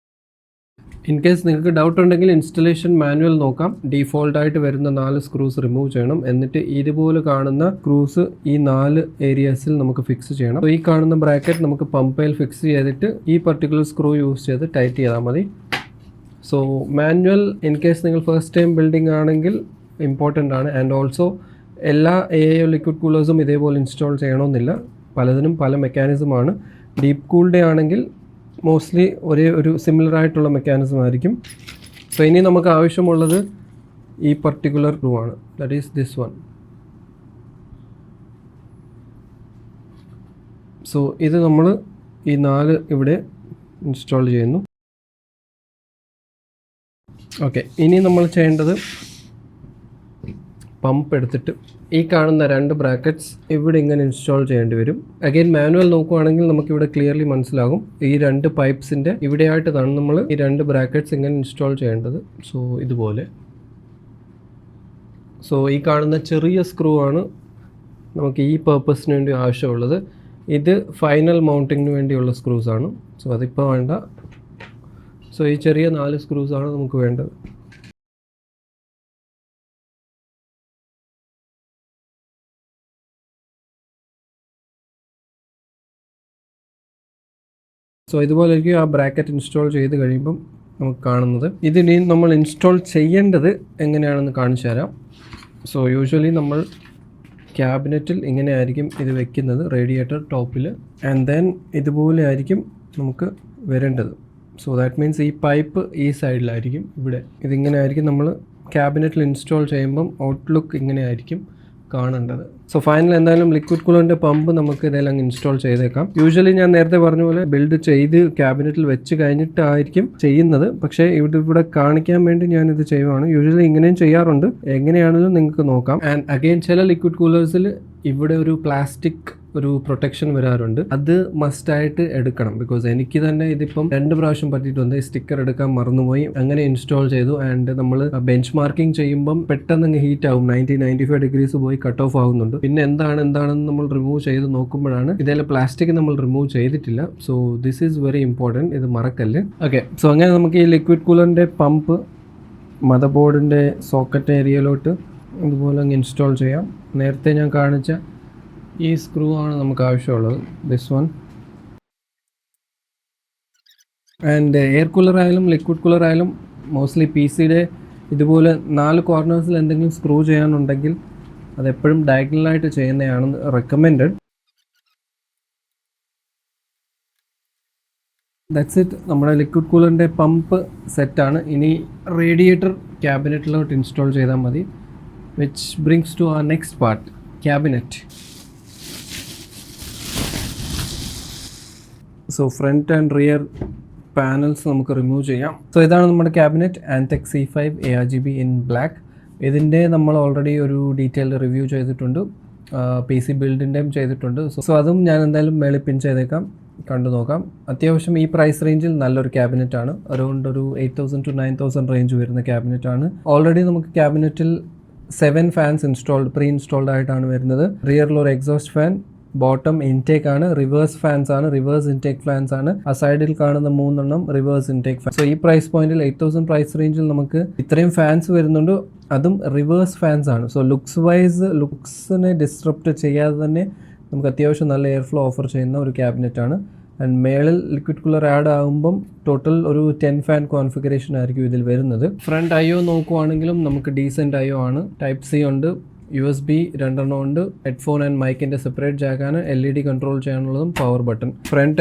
ഇൻ കേസ് നിങ്ങൾക്ക് ഡൗട്ട് ഉണ്ടെങ്കിൽ ഇൻസ്റ്റലേഷൻ മാനുവൽ നോക്കാം. ഡീഫോൾട്ടായിട്ട് വരുന്ന 4 സ്ക്രൂസ് റിമൂവ് ചെയ്യണം. എന്നിട്ട് ഇതുപോലെ കാണുന്ന സ്ക്രൂസ് ഈ 4 ഏരിയാസിൽ നമുക്ക് ഫിക്സ് ചെയ്യണം. സോ ഈ കാണുന്ന ബ്രാക്കറ്റ് നമുക്ക് പമ്പയിൽ ഫിക്സ് ചെയ്തിട്ട് ഈ പർട്ടിക്കുലർ സ്ക്രൂ യൂസ് ചെയ്ത് ടൈറ്റ് ചെയ്താൽ മതി. സോ മാനുവൽ ഇൻ കേസ് നിങ്ങൾ ഫസ്റ്റ് ടൈം ബിൽഡിംഗ് ആണെങ്കിൽ ഇമ്പോർട്ടൻ്റ് ആണ്. ആൻഡ് ഓൾസോ എല്ലാ AIO ലിക്വിഡ് കൂളേഴ്സും ഇതേപോലെ ഇൻസ്റ്റാൾ ചെയ്യണമെന്നില്ല. പലതിനും പല മെക്കാനിസമാണ്. ഡീപ്പ് കൂൾഡ് ആണെങ്കിൽ മോസ്റ്റ്ലി ഒരു സിമിലർ ആയിട്ടുള്ള മെക്കാനിസം ആയിരിക്കും. സോ ഇനി നമുക്ക് ആവശ്യമുള്ളത് ഈ പർട്ടിക്കുലർ സ്ക്രൂ ആണ്, that is this one. So ഇത് നമ്മൾ ഈ 4 ഇവിടെ ഇൻസ്റ്റാൾ ചെയ്യുന്നു. ഓക്കെ, ഇനി നമ്മൾ ചെയ്യേണ്ടത് പമ്പ് എടുത്തിട്ട് ഈ കാണുന്ന 2 ബ്രാക്കറ്റ്സ് ഇവിടെ ഇങ്ങനെ ഇൻസ്റ്റാൾ ചെയ്യേണ്ടി വരും. അഗൈൻ മാനുവൽ നോക്കുവാണെങ്കിൽ നമുക്കിവിടെ ക്ലിയർലി മനസ്സിലാകും. ഈ 2 പൈപ്സിൻ്റെ ഇവിടെയായിട്ടാണ് നമ്മൾ ഈ 2 ബ്രാക്കറ്റ്സ് ഇങ്ങനെ ഇൻസ്റ്റാൾ ചെയ്യേണ്ടത്. സോ ഇതുപോലെ. സോ ഈ കാണുന്ന ചെറിയ സ്ക്രൂ ആണ് നമുക്ക് ഈ പർപ്പസിന് വേണ്ടി ആവശ്യമുള്ളത്. ഇത് ഫൈനൽ മൗണ്ടിങ്ങിന് വേണ്ടിയുള്ള സ്ക്രൂസ് ആണ്. സോ അതിപ്പോൾ വേണ്ട. സോ ഈ ചെറിയ 4 സ്ക്രൂസ് ആണ് നമുക്ക് വേണ്ടത്. സോ ഇതുപോലെ ആ ബ്രാക്കറ്റ് ഇൻസ്റ്റാൾ ചെയ്ത് കഴിയുമ്പം നമുക്ക് കാണുന്നത്. ഇതിനി നമ്മൾ ഇൻസ്റ്റാൾ ചെയ്യേണ്ടത് എങ്ങനെയാണെന്ന് കാണിച്ചു തരാം. സോ യൂഷ്വലി നമ്മൾ ക്യാബിനറ്റിൽ ഇങ്ങനെ ആയിരിക്കും ഇത് വെക്കുന്നത്, റേഡിയേറ്റർ ടോപ്പിൽ. ആൻഡ് ദെൻ ഇതുപോലെ ആയിരിക്കും നമുക്ക് വരേണ്ടത്. സോ ദാറ്റ് മീൻസ് ഈ പൈപ്പ് ഈ സൈഡിലായിരിക്കും, ഇവിടെ ഇതിങ്ങനെ ആയിരിക്കും നമ്മൾ ക്യാബിനറ്റിൽ ഇൻസ്റ്റാൾ ചെയ്യുമ്പം ഔട്ട്ലുക്ക് ഇങ്ങനെ ആയിരിക്കും കാണേണ്ടത്. സോ ഫൈനൽ എന്തായാലും ലിക്വിഡ് കൂളറിൻ്റെ പമ്പ് നമുക്ക് ഇതെല്ലാം ഇൻസ്റ്റാൾ ചെയ്തേക്കാം. യൂഷ്വലി ഞാൻ നേരത്തെ പറഞ്ഞ പോലെ ബിൽഡ് ചെയ്ത് ക്യാബിനറ്റിൽ വെച്ച് കഴിഞ്ഞിട്ടായിരിക്കും ചെയ്യുന്നത്. പക്ഷേ ഇവിടെ കാണിക്കാൻ വേണ്ടി ഞാനിത് ചെയ്യുവാണ്. യൂഷ്വലി ഇങ്ങനെയും ചെയ്യാറുണ്ട്, എങ്ങനെയാണെങ്കിലും നിങ്ങൾക്ക് നോക്കാം. ആൻഡ് അഗെയിൻ ചില ലിക്വിഡ് കൂളേഴ്സിൽ ഇവിടെ ഒരു പ്ലാസ്റ്റിക് ഒരു പ്രൊട്ടക്ഷൻ വരാറുണ്ട്, അത് മസ്റ്റായിട്ട് എടുക്കണം. ബിക്കോസ് എനിക്ക് തന്നെ ഇതിപ്പം 2 പ്രാവശ്യം പറ്റിയിട്ടുണ്ട്. സ്റ്റിക്കർ എടുക്കാൻ മറന്നുപോയി, അങ്ങനെ ഇൻസ്റ്റാൾ ചെയ്തു. ആൻഡ് നമ്മൾ ബെഞ്ച് മാർക്കിംഗ് ചെയ്യുമ്പം പെട്ടെന്ന് ഹീറ്റ് ആവും, 90-95 ഡിഗ്രീസ് പോയി കട്ട് ഓഫ് ആകുന്നുണ്ട്. പിന്നെ എന്താണെന്ന് നമ്മൾ റിമൂവ് ചെയ്ത് നോക്കുമ്പോഴാണ് ഇതേലെ പ്ലാസ്റ്റിക് നമ്മൾ റിമൂവ് ചെയ്തിട്ടില്ല. So this is very important, ഇത് മറക്കല്ല്. ഓക്കെ, സോ അങ്ങനെ നമുക്ക് ഈ ലിക്വിഡ് കൂളറിൻ്റെ പമ്പ് മദർ ബോർഡിൻ്റെ സോക്കറ്റ് ഏരിയയിലോട്ട് ഇതുപോലെ അങ്ങ് ഇൻസ്റ്റാൾ ചെയ്യാം. നേരത്തെ ഞാൻ കാണിച്ച ഈ സ്ക്രൂ ആണ് നമുക്ക് ആവശ്യമുള്ളത്, this one. And air cooler ആയാലും ലിക്വിഡ് കൂളർ ആയാലും മോസ്റ്റ്ലി പി സിയുടെ ഇതുപോലെ 4 കോർണേഴ്സിൽ എന്തെങ്കിലും സ്ക്രൂ ചെയ്യാനുണ്ടെങ്കിൽ അതെപ്പോഴും ഡയഗണലായിട്ട് ചെയ്യുന്നതാണ് റെക്കമെൻഡഡ്. ദാറ്റ്സ് ഇറ്റ്, നമ്മുടെ ലിക്വിഡ് കൂളറിൻ്റെ പമ്പ് സെറ്റാണ്. ഇനി റേഡിയേറ്റർ ക്യാബിനറ്റിലോട്ട് ഇൻസ്റ്റാൾ ചെയ്താൽ മതി. Which brings to our next part, cabinet. So front and rear panels നമുക്ക് റിമൂവ് ചെയ്യാം. സോ ഇതാണ് നമ്മുടെ cabinet, Antec C5 ARGB in black. ഇതിൻ്റെ നമ്മൾ ഓൾറെഡി ഒരു ഡീറ്റെയിൽഡ് റിവ്യൂ ചെയ്തിട്ടുണ്ട്, PC ബിൽഡിൻ്റെയും ചെയ്തിട്ടുണ്ട്. സോ അതും ഞാൻ എന്തായാലും മേളിൽ പിൻ ചെയ്തേക്കാം, കണ്ടു നോക്കാം. അത്യാവശ്യം ഈ പ്രൈസ് റേഞ്ചിൽ നല്ലൊരു ക്യാബിനറ്റ് ആണ്. അറൗണ്ട് ഒരു 8,000 to 9,000 റേഞ്ച് വരുന്ന ക്യാബിനറ്റ് ആണ്. ഓൾറെഡി നമുക്ക് ക്യാബിനറ്റിൽ 7 ഫാൻസ് പ്രീ ഇൻസ്റ്റാൾഡ് ആയിട്ടാണ് വരുന്നത്. റിയറിൽ ഒരു എക്സോസ്റ്റ് ഫാൻ, ബോട്ടം ഇൻടേക്ക് ആണ്, റിവേഴ്സ് ഫാൻസ് ആണ്, റിവേഴ്സ് ഇൻടേക്ക് ഫാൻസ് ആണ്. ആ സൈഡിൽ കാണുന്ന 3 എണ്ണം റിവേഴ്സ് ഇൻടേക്ക് ഫാൻ. സോ ഈ പ്രൈസ് പോയിന്റിൽ 8,000 പ്രൈസ് റേഞ്ചിൽ നമുക്ക് ഇത്രയും ഫാൻസ് വരുന്നുണ്ട്, അതും റിവേഴ്സ് ഫാൻസ് ആണ്. സോ ലുക്സിനെ ഡിസ്ട്രപ്റ്റ് ചെയ്യാതെ തന്നെ നമുക്ക് അത്യാവശ്യം നല്ല എയർ ഫ്ലോ ഓഫർ ചെയ്യുന്ന ഒരു ക്യാബിനറ്റ് ആണ്. ആൻഡ് മേളിൽ ലിക്വിഡ് കൂളർ ആഡ് ആകുമ്പം ടോട്ടൽ ഒരു 10 ഫാൻ കോൺഫിഗറേഷൻ ആയിരിക്കും ഇതിൽ വരുന്നത്. ഫ്രണ്ട് IO നോക്കുവാണെങ്കിലും നമുക്ക് ഡീസെൻറ്റ് IO ആണ്. ടൈപ്പ് C ഉണ്ട്, USB 2 എണ്ണം ഉണ്ട്, ഹെഡ്ഫോൺ ആൻഡ് മൈക്കിൻ്റെ സെപ്പറേറ്റ് ജാക്കാണ്, LED കൺട്രോൾ ചെയ്യാനുള്ളതും power button. Front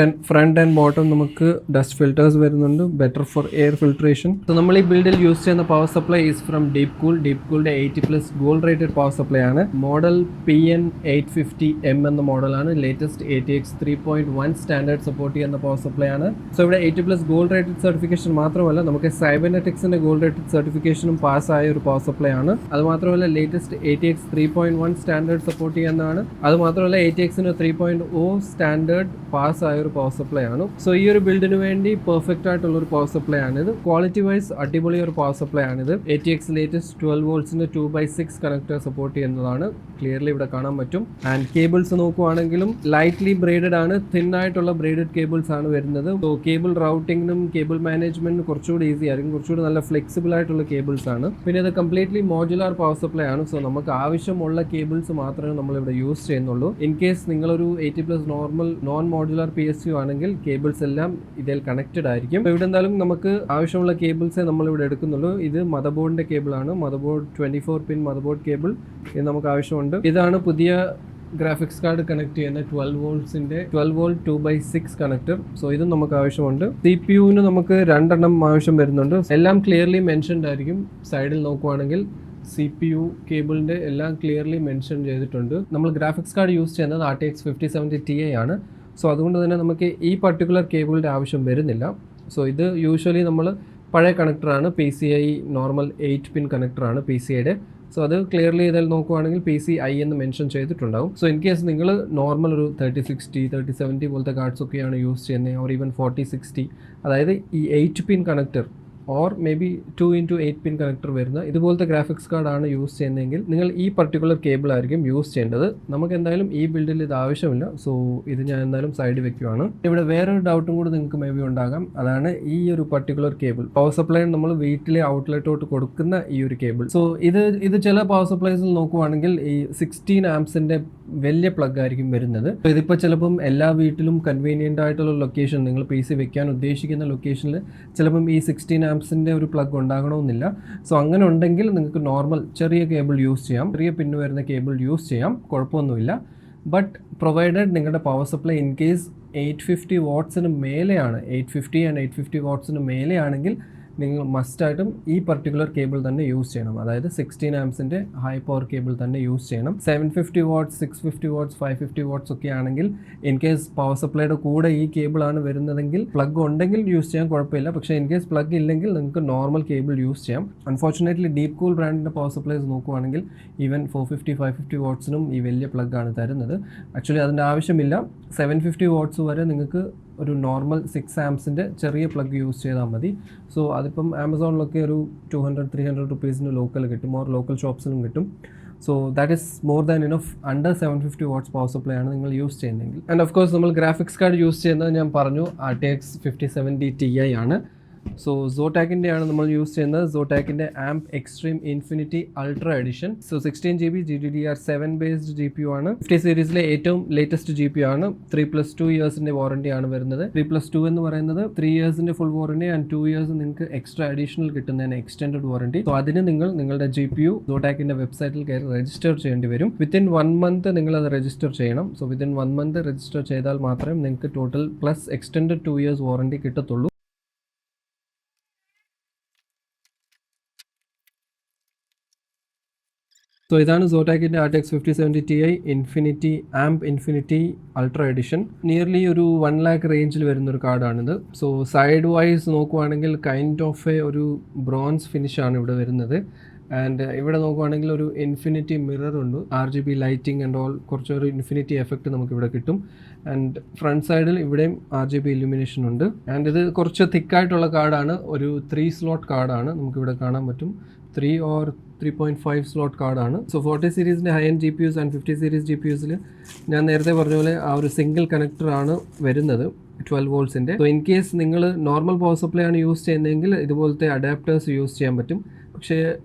and bottom നമുക്ക് ഡസ്റ്റ് ഫിൽറ്റേഴ്സ് വരുന്നുണ്ട്, better for air filtration. So നമ്മൾ ഈ ബിൽഡിൽ യൂസ് ചെയ്യുന്ന power supply is from deep കൂളിൻ്റെ 80+ ഗോൾഡ് റേറ്റഡ് പവർ സപ്ലൈ ആണ്. മോഡൽ PN850M എന്ന മോഡലാണ്. ലേറ്റസ്റ്റ് ATX 3.1 സ്റ്റാൻഡേർഡ് സപ്പോർട്ട് ചെയ്യുന്ന പവർ സപ്ലൈ ആണ്. സോ ഇവിടെ 80+ ഗോൾഡ് റേറ്റഡ് സർട്ടിഫിക്കേഷൻ മാത്രമല്ല, നമുക്ക് സൈബർനെറ്റിക്സിൻ്റെ ഗോൾഡ് റേറ്റഡ് സർട്ടിഫിക്കേഷനും പാസ്സായ ഒരു പവർ സപ്ലൈ ആണ്. അതുമാത്രമല്ല ലേറ്റസ്റ്റ് ATX 3.1 സ്റ്റാൻഡേർഡ് സപ്പോർട്ട് ചെയ്യുന്നതാണ്. അതുമാത്രമല്ല ATXന് 3.0 സ്റ്റാൻഡേർഡ് പാസ് ആയ ഒരു പവർ സപ്ലൈ ആണ്. സോ ഈ ഒരു ബിൽഡിന് വേണ്ടി പെർഫെക്റ്റ് ആയിട്ടുള്ള ഒരു പവർ സപ്ലൈ ആണിത്. ക്വാളിറ്റി വൈസ് അടിപൊളി ഒരു പവർ സപ്ലൈ ആണിത്. ATX latest 12 വോൾട്സിന്റെ 2x6 connector support ചെയ്യുന്നതാണ്, ക്ലിയർലി ഇവിടെ കാണാൻ പറ്റും. ആൻഡ് കേബിൾസ് നോക്കുവാണെങ്കിലും ലൈറ്റ്ലി ബ്രേഡഡ് ആണ്, തിൻ ആയിട്ടുള്ള ബ്രേഡഡ് കേബിൾസ് ആണ് വരുന്നത്. സോ കേബിൾ റൗട്ടിങ്ങിനും കേബിൾ മാനേജ്മെന്റിനും കുറച്ചുകൂടി ഈസി ആയിരിക്കും, കുറച്ചുകൂടി നല്ല ഫ്ലെക്സിബിൾ ആയിട്ടുള്ള കേബിൾസ് ആണ്. പിന്നെ ഇത് കംപ്ലീറ്റ്ലി മോഡുലാർ പവർ സപ്ലൈ ആണ്. സോ നമുക്ക് ആവശ്യമുള്ള കേബിൾസ് മാത്രമേ നമ്മളിവിടെ യൂസ് ചെയ്യുന്നുള്ളൂ. ഇൻ കേസ് നിങ്ങളൊരു 80+ നോർമൽ നോൺ മോഡുലാർ PSU ആണെങ്കിൽ കേബിൾസ് എല്ലാം ഇതിൽ കണക്റ്റഡ് ആയിരിക്കും. ഇവിടെ എന്തായാലും നമുക്ക് ആവശ്യമുള്ള കേബിൾസേ നമ്മളിവിടെ എടുക്കുന്നുള്ളൂ. ഇത് മദർ ബോർഡിന്റെ കേബിൾ ആണ്, മദർ ബോർഡ് 24 പിൻ മദർ ബോർഡ് കേബിൾ, ഇത് നമുക്ക് ആവശ്യമുണ്ട്. ഇതാണ് പുതിയ ഗ്രാഫിക്സ് കാർഡ് കണക്ട് ചെയ്യുന്ന 12 വോൾട്സിന്റെ 12 വോൾട്ട് 2x6 കണക്ടർ. സോ ഇതും നമുക്ക് ആവശ്യമുണ്ട്. CPU-ന് നമുക്ക് 2 എണ്ണം ആവശ്യം വരുന്നുണ്ട്. എല്ലാം ക്ലിയർലി മെൻഷൻഡ് ആയിരിക്കും. സൈഡിൽ നോക്കുവാണെങ്കിൽ CPU കേബിളിൻ്റെ എല്ലാം ക്ലിയർലി മെൻഷൻ ചെയ്തിട്ടുണ്ട്. നമ്മൾ ഗ്രാഫിക്സ് കാർഡ് യൂസ് ചെയ്യുന്നത് RTX 5070 Ti ആണ്. സോ അതുകൊണ്ട് തന്നെ നമുക്ക് ഈ പർട്ടിക്കുലർ കേബിളിൻ്റെ ആവശ്യം വരുന്നില്ല. സോ ഇത് യൂഷ്വലി നമ്മൾ പഴയ കണക്ടറാണ്, PCI നോർമൽ 8 പിൻ കണക്ടറാണ് PCIയുടെ. സോ അത് ക്ലിയർലി ഇതിൽ നോക്കുവാണെങ്കിൽ PCI എന്ന് മെൻഷൻ ചെയ്തിട്ടുണ്ടാവും. സോ ഇൻ കേസ് നിങ്ങൾ നോർമൽ ഒരു 3060 3070 പോലത്തെ കാർഡ്സ് ഒക്കെയാണ് യൂസ് ചെയ്യുന്നത്, ഓർ ഈവൻ 4060, അതായത് ഈ 8 pin connector or maybe 2x8 pin connector വരുന്ന ഇതുപോലത്തെ ഗ്രാഫിക്സ് കാർഡാണ് യൂസ് ചെയ്യുന്നതെങ്കിൽ നിങ്ങൾ ഈ പർട്ടിക്കുലർ കേബിൾ ആയിരിക്കും യൂസ് ചെയ്യേണ്ടത്. നമുക്ക് എന്തായാലും ഈ ബിൽഡിൽ ഇത് ആവശ്യമില്ല, സോ ഇത് ഞാൻ എന്തായാലും സൈഡ് വെക്കുകയാണ്. ഇവിടെ വേറൊരു ഡൗട്ടും കൂടി നിങ്ങൾക്ക് മേ ബി ഉണ്ടാകാം, അതാണ് ഈ ഒരു പർട്ടിക്കുലർ കേബിൾ. പവർ സപ്ലൈ നമ്മൾ വീട്ടിലെ ഔട്ട്ലെറ്റോട്ട് കൊടുക്കുന്ന ഈ ഒരു കേബിൾ. സോ ഇത് ചില പവർ സപ്ലൈസിൽ നോക്കുവാണെങ്കിൽ ഈ 16 ആംപ്സിന്റെ വലിയ പ്ലഗ് ആയിരിക്കും വരുന്നത്. ഇതിപ്പോൾ ചിലപ്പം എല്ലാ വീട്ടിലും കൺവീനിയൻ്റ് ആയിട്ടുള്ള ലൊക്കേഷൻ, നിങ്ങൾ PC വെക്കാൻ ഉദ്ദേശിക്കുന്ന ലൊക്കേഷനിൽ ചിലപ്പം ഈ 16 ആംപ്സിൻ്റെ ഒരു പ്ലഗ് ഉണ്ടാകണമെന്നില്ല. സോ അങ്ങനെ ഉണ്ടെങ്കിൽ നിങ്ങൾക്ക് നോർമൽ ചെറിയ കേബിൾ യൂസ് ചെയ്യാം, ചെറിയ പിന്ന് വരുന്ന കേബിൾ യൂസ് ചെയ്യാം, കുഴപ്പമൊന്നുമില്ല. ബട്ട് പ്രൊവൈഡഡ് നിങ്ങളുടെ പവർ സപ്ലൈ ഇൻ കേസ് 850 വാട്ട്സിന് മേലെയാണ്, 850 ആൻഡ് 850 വാട്ട്സിന് മേലെയാണെങ്കിൽ നിങ്ങൾ മസ്റ്റായിട്ടും ഈ പർട്ടിക്കുലർ കേബിൾ തന്നെ യൂസ് ചെയ്യണം. അതായത് 16 ആംപ്സിൻ്റെ ഹൈ പവർ കേബിൾ തന്നെ യൂസ് ചെയ്യണം. 750 വാട്ട്സ്, 650 വാട്ട്സ്, 550 വാട്ട്സ് ഒക്കെ ആണെങ്കിൽ ഇൻ കേസ് പവർ സപ്ലൈയുടെ കൂടെ ഈ കേബിളാണ് വരുന്നതെങ്കിൽ പ്ലഗ് ഉണ്ടെങ്കിൽ യൂസ് ചെയ്യാൻ കുഴപ്പമില്ല. പക്ഷേ ഇൻ കേസ് പ്ലഗ് ഇല്ലെങ്കിൽ നിങ്ങൾക്ക് നോർമൽ കേബിൾ യൂസ് ചെയ്യാം. അൺഫോർച്ചുനേറ്റ്ലി ഡീപ് കൂൾ ബ്രാൻഡിൻ്റെ പവർ സപ്ലൈസ് നോക്കുവാണെങ്കിൽ ഈവൻ 450, 550 വാട്ട്സിനും ഈ വലിയ പ്ലഗാണ് തരുന്നത്. ആക്ച്വലി അതിൻ്റെ ആവശ്യമില്ല. 750 വാട്ട്സ് വരെ നിങ്ങൾക്ക് ഒരു നോർമൽ 6 ആംപ്സിൻ്റെ ചെറിയ പ്ലഗ് യൂസ് ചെയ്താൽ മതി. സോ അതിപ്പം ആമസോണിലൊക്കെ ഒരു 200-300 റുപ്പീസിന് ലോക്കൽ കിട്ടും, ഓർ ലോക്കൽ ഷോപ്സിലും കിട്ടും. So that is more than enough. Under 750 watts power supply ആണ് നിങ്ങൾ യൂസ് ചെയ്യുന്നതെങ്കിൽ. ആൻഡ് ഓഫ് കോഴ്സ് നമ്മൾ ഗ്രാഫിക്സ് കാർഡ് യൂസ് ചെയ്യുന്നത് ഞാൻ പറഞ്ഞു RTX 5070 Ti ആണ്. സോ സോട്ടാക്കിൻ്റെ ആണ് നമ്മൾ യൂസ് ചെയ്യുന്നത്. സോട്ടാക്കിൻ്റെ amp extreme infinity ultra edition. So 16GB GDDR7 based GPU ആണ്. 50 സീരീസിലെ ഏറ്റവും ലേറ്റസ്റ്റ് GPU ആണ്. 3+2 ഇയേഴ്സിൻ്റെ വാറണ്ടി ആണ് വരുന്നത്. 3+2 എന്ന് പറയുന്നത് 3 ഇയേഴ്സിൻ്റെ ഫുൾ വാറണ്ടി ആൻഡ് 2 ഇയേഴ്സ് നിങ്ങൾക്ക് എക്സ്ട്രാ അഡീഷണൽ കിട്ടുന്നതിന് എക്സ്റ്റൻഡഡ് വാറണ്ടി. സോ അതിന് നിങ്ങൾ നിങ്ങളുടെ GPU സോട്ടാക്കിൻ്റെ വെബ്സൈറ്റിൽ കയറി രജിസ്റ്റർ ചെയ്യേണ്ടി വരും. വിത്തിൻ 1 മന്ത് നിങ്ങൾ അത് രജിസ്റ്റർ ചെയ്യണം. സോ വിത്തിൻ 1 മന്ത് രജിസ്റ്റർ ചെയ്താൽ മാത്രമേ നിങ്ങൾക്ക് total plus extended 2 years warranty കിട്ടത്തുള്ളൂ. സോ ഇതാണ് സോട്ടാക്കിൻ്റെ RTX 5070 Ti infinity amp infinity ultra edition. Nearly ഒരു 1 lakh റേഞ്ചിൽ വരുന്നൊരു കാർഡാണിത്. സോ സൈഡ് വൈസ് നോക്കുവാണെങ്കിൽ കൈൻഡ് ഓഫ് ഒരു ബ്രോൺസ് ഫിനിഷാണ് ഇവിടെ വരുന്നത്. ആൻഡ് ഇവിടെ നോക്കുവാണെങ്കിൽ ഒരു ഇൻഫിനിറ്റി മിറർ ഉണ്ട്, RGB ലൈറ്റിംഗ് ആൻഡ് ഓൾ, കുറച്ചൊരു ഇൻഫിനിറ്റി എഫക്റ്റ് നമുക്കിവിടെ കിട്ടും. ആൻഡ് ഫ്രണ്ട് സൈഡിൽ ഇവിടെയും RGB ഇലുമിനേഷൻ ഉണ്ട്. ആൻഡ് ഇത് കുറച്ച് തിക്കായിട്ടുള്ള കാർഡാണ്, ഒരു 3 സ്ലോട്ട് കാർഡാണ്, നമുക്കിവിടെ കാണാൻ പറ്റും. 3 or 3.5 സ്ലോട്ട് കാർഡാണ്. സോ 40 സീരീസിൻ്റെ high end GPUs and 50 series GPUസിൽ ഞാൻ നേരത്തെ പറഞ്ഞ പോലെ ആ ഒരു സിംഗിൾ കണക്ടറാണ് വരുന്നത് 12 വോൾട്സിൻ്റെ. സോ ഇൻ കേസ് നിങ്ങൾ നോർമൽ പവർ സപ്ലൈ ആണ് യൂസ് ചെയ്യുന്നതെങ്കിൽ ഇതുപോലത്തെ അഡാപ്റ്റേഴ്സ് യൂസ് ചെയ്യാൻ പറ്റും. പക്ഷേ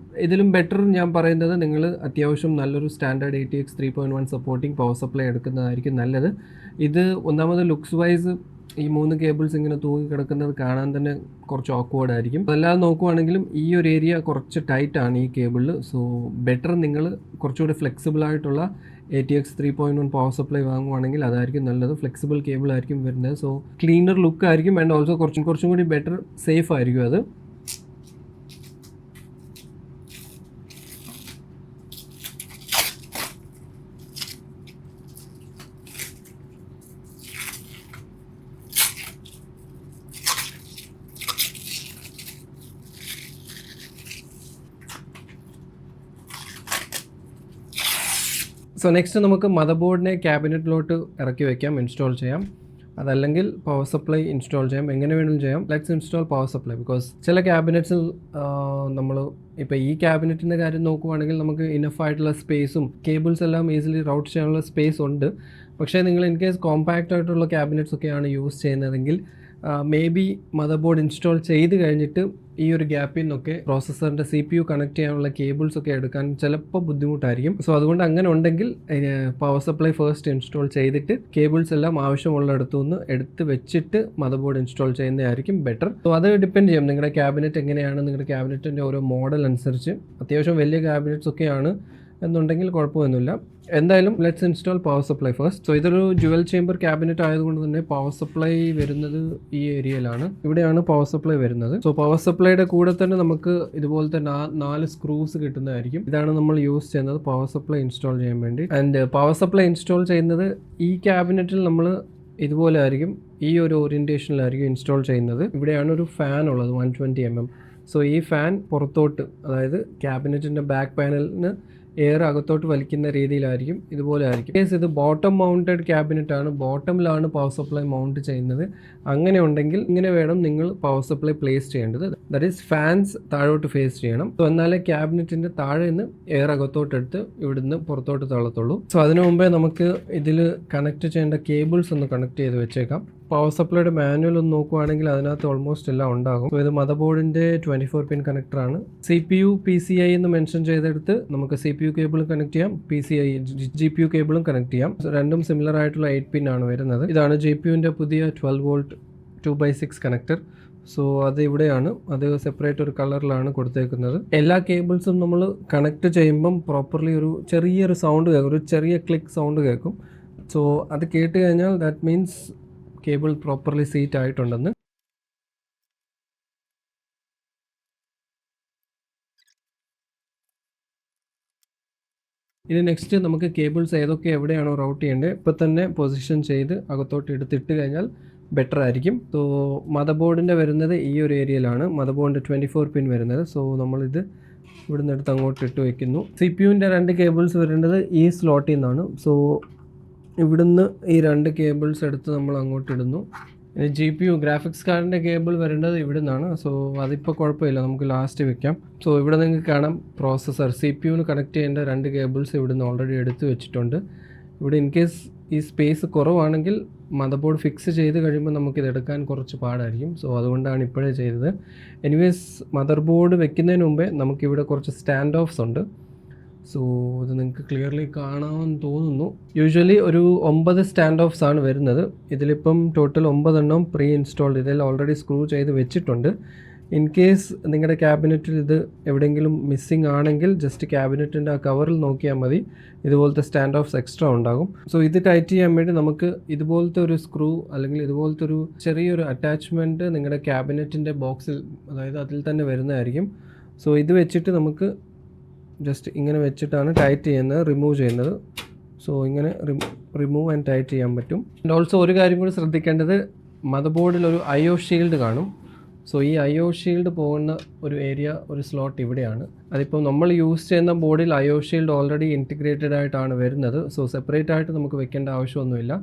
ഇതിലും ബെറ്റർ ഞാൻ പറയുന്നത് നിങ്ങൾ അത്യാവശ്യം നല്ലൊരു standard ATX 3.1 supporting power supply എടുക്കുന്നതായിരിക്കും നല്ലത്. ഇത് ഒന്നാമത് ലുക്സ് വൈസ് ഈ 3 കേബിൾസ് ഇങ്ങനെ തൂങ്ങി കിടക്കുന്നത് കാണാൻ തന്നെ കുറച്ച് ഓക്വേർഡ് ആയിരിക്കും. അതല്ലാതെ നോക്കുവാണെങ്കിലും ഈ ഒരു ഏരിയ കുറച്ച് ടൈറ്റാണ് ഈ കേബിളിൽ. സോ ബെറ്റർ നിങ്ങൾ കുറച്ചുകൂടി ഫ്ലെക്സിബിൾ ആയിട്ടുള്ള ATX 3.1 പവർ സപ്ലൈ വാങ്ങുവാണെങ്കിൽ അതായിരിക്കും നല്ലത്. ഫ്ലെക്സിബിൾ കേബിൾ ആയിരിക്കും വരുന്നത്. സോ ക്ലീനർ ലുക്ക് ആയിരിക്കും ആൻഡ് ഓൾസോ കുറച്ചും കൂടി ബെറ്റർ സേഫ് ആയിരിക്കും അത്. സോ നെക്സ്റ്റ് നമുക്ക് മദർ ബോർഡിനെ ക്യാബിനറ്റിലോട്ട് ഇറക്കി വയ്ക്കാം, ഇൻസ്റ്റാൾ ചെയ്യാം. അതല്ലെങ്കിൽ പവർ സപ്ലൈ ഇൻസ്റ്റാൾ ചെയ്യാം, എങ്ങനെ വേണമെങ്കിലും ചെയ്യാം. Let's install power supply. Because ചില ക്യാബിനറ്റ്സിൽ നമ്മൾ ഇപ്പോൾ ഈ ക്യാബിനറ്റിൻ്റെ കാര്യം നോക്കുവാണെങ്കിൽ നമുക്ക് ഇനഫ് ആയിട്ടുള്ള സ്പേസും കേബിൾസ് എല്ലാം ഈസിലി റൗട്ട് ചെയ്യാനുള്ള സ്പേസ് ഉണ്ട്. പക്ഷേ നിങ്ങൾ ഇൻ കേസ് കോമ്പാക്റ്റ് ആയിട്ടുള്ള ക്യാബിനറ്റ്സ് ഒക്കെയാണ് യൂസ് ചെയ്യുന്നതെങ്കിൽ may be mother board install ചെയ്ത് കഴിഞ്ഞിട്ട് ഈ ഒരു ഗ്യാപ്പിൽ നിന്നൊക്കെ പ്രോസസ്സറിൻ്റെ CPU കണക്ട് ചെയ്യാനുള്ള കേബിൾസ് ഒക്കെ എടുക്കാൻ ചിലപ്പോൾ ബുദ്ധിമുട്ടായിരിക്കും. സോ അതുകൊണ്ട് അങ്ങനെ ഉണ്ടെങ്കിൽ പവർ സപ്ലൈ ഫസ്റ്റ് ഇൻസ്റ്റാൾ ചെയ്തിട്ട് കേബിൾസ് എല്ലാം ആവശ്യമുള്ളിടത്തുനിന്ന് എടുത്ത് വെച്ചിട്ട് മദർ ബോർഡ് ഇൻസ്റ്റാൾ ചെയ്യുന്നതായിരിക്കും ബെറ്റർ. സോ അത് ഡിപ്പെൻഡ് ചെയ്യും നിങ്ങളുടെ ക്യാബിനറ്റ് എങ്ങനെയാണ്, നിങ്ങളുടെ ക്യാബിനറ്റിൻ്റെ ഓരോ മോഡൽ അനുസരിച്ച്. അത്യാവശ്യം വലിയ ക്യാബിനറ്റ്സ് ഒക്കെയാണ് എന്നുണ്ടെങ്കിൽ കുഴപ്പമൊന്നുമില്ല. എന്തായാലും let's install power supply first. So ഇതൊരു ഡ്യുവൽ ചേംബർ ക്യാബിനറ്റ് ആയതുകൊണ്ട് തന്നെ പവർ സപ്ലൈ വരുന്നത് ഈ ഏരിയയിലാണ്, ഇവിടെയാണ് പവർ സപ്ലൈ വരുന്നത്. സോ പവർ സപ്ലൈയുടെ കൂടെ തന്നെ നമുക്ക് ഇതുപോലത്തെ 4 സ്ക്രൂസ് കിട്ടുന്നതായിരിക്കും. ഇതാണ് നമ്മൾ യൂസ് ചെയ്യുന്നത് പവർ സപ്ലൈ ഇൻസ്റ്റാൾ ചെയ്യാൻ വേണ്ടി. ആൻഡ് പവർ സപ്ലൈ ഇൻസ്റ്റാൾ ചെയ്യുന്നത് ഈ ക്യാബിനറ്റിൽ നമ്മൾ ഇതുപോലെ ആയിരിക്കും, ഈ ഒരു ഓറിയൻറ്റേഷനിലായിരിക്കും ഇൻസ്റ്റാൾ ചെയ്യുന്നത്. ഇവിടെയാണ് ഒരു ഫാൻ ഉള്ളത് 120 mm. സോ ഈ ഫാൻ പുറത്തോട്ട്, അതായത് ക്യാബിനറ്റിൻ്റെ ബാക്ക് പാനലിന് എയർ അകത്തോട്ട് വലിക്കുന്ന രീതിയിലായിരിക്കും, ഇതുപോലെ ആയിരിക്കും. കേസ് ഇത് ബോട്ടം മൗണ്ടഡ് ക്യാബിനറ്റ് ആണ്, ബോട്ടമിലാണ് പവർ സപ്ലൈ മൗണ്ട് ചെയ്യുന്നത്. അങ്ങനെ ഉണ്ടെങ്കിൽ ഇങ്ങനെ വേണം നിങ്ങൾ പവർ സപ്ലൈ പ്ലേസ് ചെയ്യേണ്ടത്. ദാറ്റ് ഈസ് ഫാൻസ് താഴോട്ട് ഫേസ് ചെയ്യണം. സോ എന്നാലേ ക്യാബിനറ്റിൻ്റെ താഴെ നിന്ന് എയർ അകത്തോട്ട് എടുത്ത് ഇവിടുന്ന് പുറത്തോട്ട് തള്ളത്തുള്ളൂ. സോ അതിനു മുമ്പേ നമുക്ക് ഇതിൽ കണക്ട് ചെയ്യേണ്ട കേബിൾസ് ഒന്ന് കണക്ട് ചെയ്ത് വെച്ചേക്കാം. പവർ സപ്ലൈയുടെ മാനുവൽ ഒന്ന് നോക്കുവാണെങ്കിൽ അതിനകത്ത് ഓൾമോസ്റ്റ് എല്ലാം ഉണ്ടാകും. സോ ഇത് മദർ ബോർഡിൻ്റെ 24 പിൻ കണക്ടറാണ്. CPU PCI എന്ന് മെൻഷൻ ചെയ്തെടുത്ത് നമുക്ക് CPU കേബിളും കണക്ട് ചെയ്യാം, PCI GPU കേബിളും കണക്ട് ചെയ്യാം. രണ്ടും സിമിലർ ആയിട്ടുള്ള 8 പിൻ ആണ് വരുന്നത്. ഇതാണ് GPUവിൻ്റെ പുതിയ 12 വോൾട്ട് 2x6 കണക്ടർ. സോ അത് ഇവിടെയാണ്, അത് സെപ്പറേറ്റ് ഒരു കളറിലാണ് കൊടുത്തേക്കുന്നത്. എല്ലാ കേബിൾസും നമ്മൾ കണക്ട് ചെയ്യുമ്പം പ്രോപ്പർലി ഒരു ചെറിയൊരു സൗണ്ട് കേൾക്കും, ഒരു ചെറിയ ക്ലിക്ക് സൗണ്ട് കേൾക്കും. സോ അത് കേട്ട് കഴിഞ്ഞാൽ that means cable properly seat ആയിട്ടുണ്ടെന്ന്. ഇനി നെക്സ്റ്റ് നമുക്ക് കേബിൾസ് ഏതൊക്കെ എവിടെയാണോ റൗട്ട് ചെയ്യേണ്ടത് ഇപ്പോൾ തന്നെ പൊസിഷൻ ചെയ്ത് അകത്തോട്ട് എടുത്തിട്ട് കഴിഞ്ഞാൽ ബെറ്റർ ആയിരിക്കും. സോ മദർ ബോർഡിൻ്റെ വരുന്നത് ഈ ഒരു ഏരിയയിലാണ്, മദർ ബോർഡിൻ്റെ 24 പിൻ വരുന്നത്. സോ നമ്മളിത് ഇവിടുന്ന് എടുത്ത് അങ്ങോട്ട് ഇട്ട് വയ്ക്കുന്നു. CPUവിൻ്റെ 2 കേബിൾസ് വരേണ്ടത് ഈ സ്ലോട്ടിൽ നിന്നാണ്. സോ ഇവിടുന്ന് ഈ 2 കേബിൾസ് എടുത്ത് നമ്മൾ അങ്ങോട്ട് ഇടുന്നു. ഇനി GPU ഗ്രാഫിക്സ് കാർഡിൻ്റെ കേബിൾ വരേണ്ടത് ഇവിടെ നിന്നാണ്. സോ അതിപ്പോൾ കുഴപ്പമില്ല, നമുക്ക് ലാസ്റ്റ് വെക്കാം. സോ ഇവിടെ നിങ്ങൾക്ക് കാണാം പ്രോസസ്സർ CPUവിന് കണക്ട് ചെയ്യേണ്ട 2 കേബിൾസ് ഇവിടുന്ന് ഓൾറെഡി എടുത്ത് വെച്ചിട്ടുണ്ട്. ഇവിടെ ഇൻ കേസ് ഈ സ്പേസ് കുറവാണെങ്കിൽ മദർ ബോർഡ് ഫിക്സ് ചെയ്ത് കഴിയുമ്പോൾ നമുക്കിത് എടുക്കാൻ കുറച്ച് പാടായിരിക്കും. സോ അതുകൊണ്ടാണ് ഇപ്പോഴേ ചെയ്തത്. എനിവേസ് മദർ ബോർഡ് വെക്കുന്നതിന് മുമ്പേ നമുക്കിവിടെ കുറച്ച് സ്റ്റാൻഡ് ഓഫ്സ് ഉണ്ട്. സോ ഇത് നിങ്ങൾക്ക് ക്ലിയർലി കാണാമെന്ന് തോന്നുന്നു. യൂഷ്വലി ഒരു 9 സ്റ്റാൻഡ് ഓഫ്സ് ആണ് വരുന്നത്. ഇതിലിപ്പം ടോട്ടൽ 9 എണ്ണം പ്രീ ഇൻസ്റ്റാൾഡ്, ഇതിൽ ഓൾറെഡി സ്ക്രൂ ചെയ്ത് വെച്ചിട്ടുണ്ട്. ഇൻ കേസ് നിങ്ങളുടെ ക്യാബിനറ്റിൽ ഇത് എവിടെയെങ്കിലും മിസ്സിംഗ് ആണെങ്കിൽ ജസ്റ്റ് ക്യാബിനറ്റിൻ്റെ ആ കവറിൽ നോക്കിയാൽ മതി, ഇതുപോലത്തെ സ്റ്റാൻഡ് ഓഫ്സ് എക്സ്ട്രാ ഉണ്ടാകും. സോ ഇത് ടൈറ്റ് ചെയ്യാൻ വേണ്ടി നമുക്ക് ഇതുപോലത്തെ ഒരു സ്ക്രൂ അല്ലെങ്കിൽ ഇതുപോലത്തെ ഒരു ചെറിയൊരു അറ്റാച്ച്മെൻറ്റ് നിങ്ങളുടെ ക്യാബിനറ്റിൻ്റെ ബോക്സിൽ, അതായത് അതിൽ തന്നെ വരുന്നതായിരിക്കും. സോ ഇത് വെച്ചിട്ട് നമുക്ക് ജസ്റ്റ് ഇങ്ങനെ വെച്ചിട്ടാണ് ടൈറ്റ് ചെയ്യുന്നത്, റിമൂവ് ചെയ്യുന്നത്. സോ ഇങ്ങനെ റിമൂവ് ആൻഡ് ടൈറ്റ് ചെയ്യാൻ പറ്റും. ആൻഡ് ഓൾസോ ഒരു കാര്യം കൂടി ശ്രദ്ധിക്കേണ്ടത്, മദർ ബോർഡിൽ ഒരു IO ഷീൽഡ് കാണും. സോ ഈ IO ഷീൽഡ് പോകുന്ന ഒരു ഏരിയ, ഒരു സ്ലോട്ട് ഇവിടെയാണ്. അതിപ്പോൾ നമ്മൾ യൂസ് ചെയ്യുന്ന ബോർഡിൽ IO ഷീൽഡ് ഓൾറെഡി ഇൻറ്റിഗ്രേറ്റഡ് ആയിട്ടാണ് വരുന്നത്. സോ സെപ്പറേറ്റ് ആയിട്ട് നമുക്ക് വെക്കേണ്ട ആവശ്യമൊന്നുമില്ല.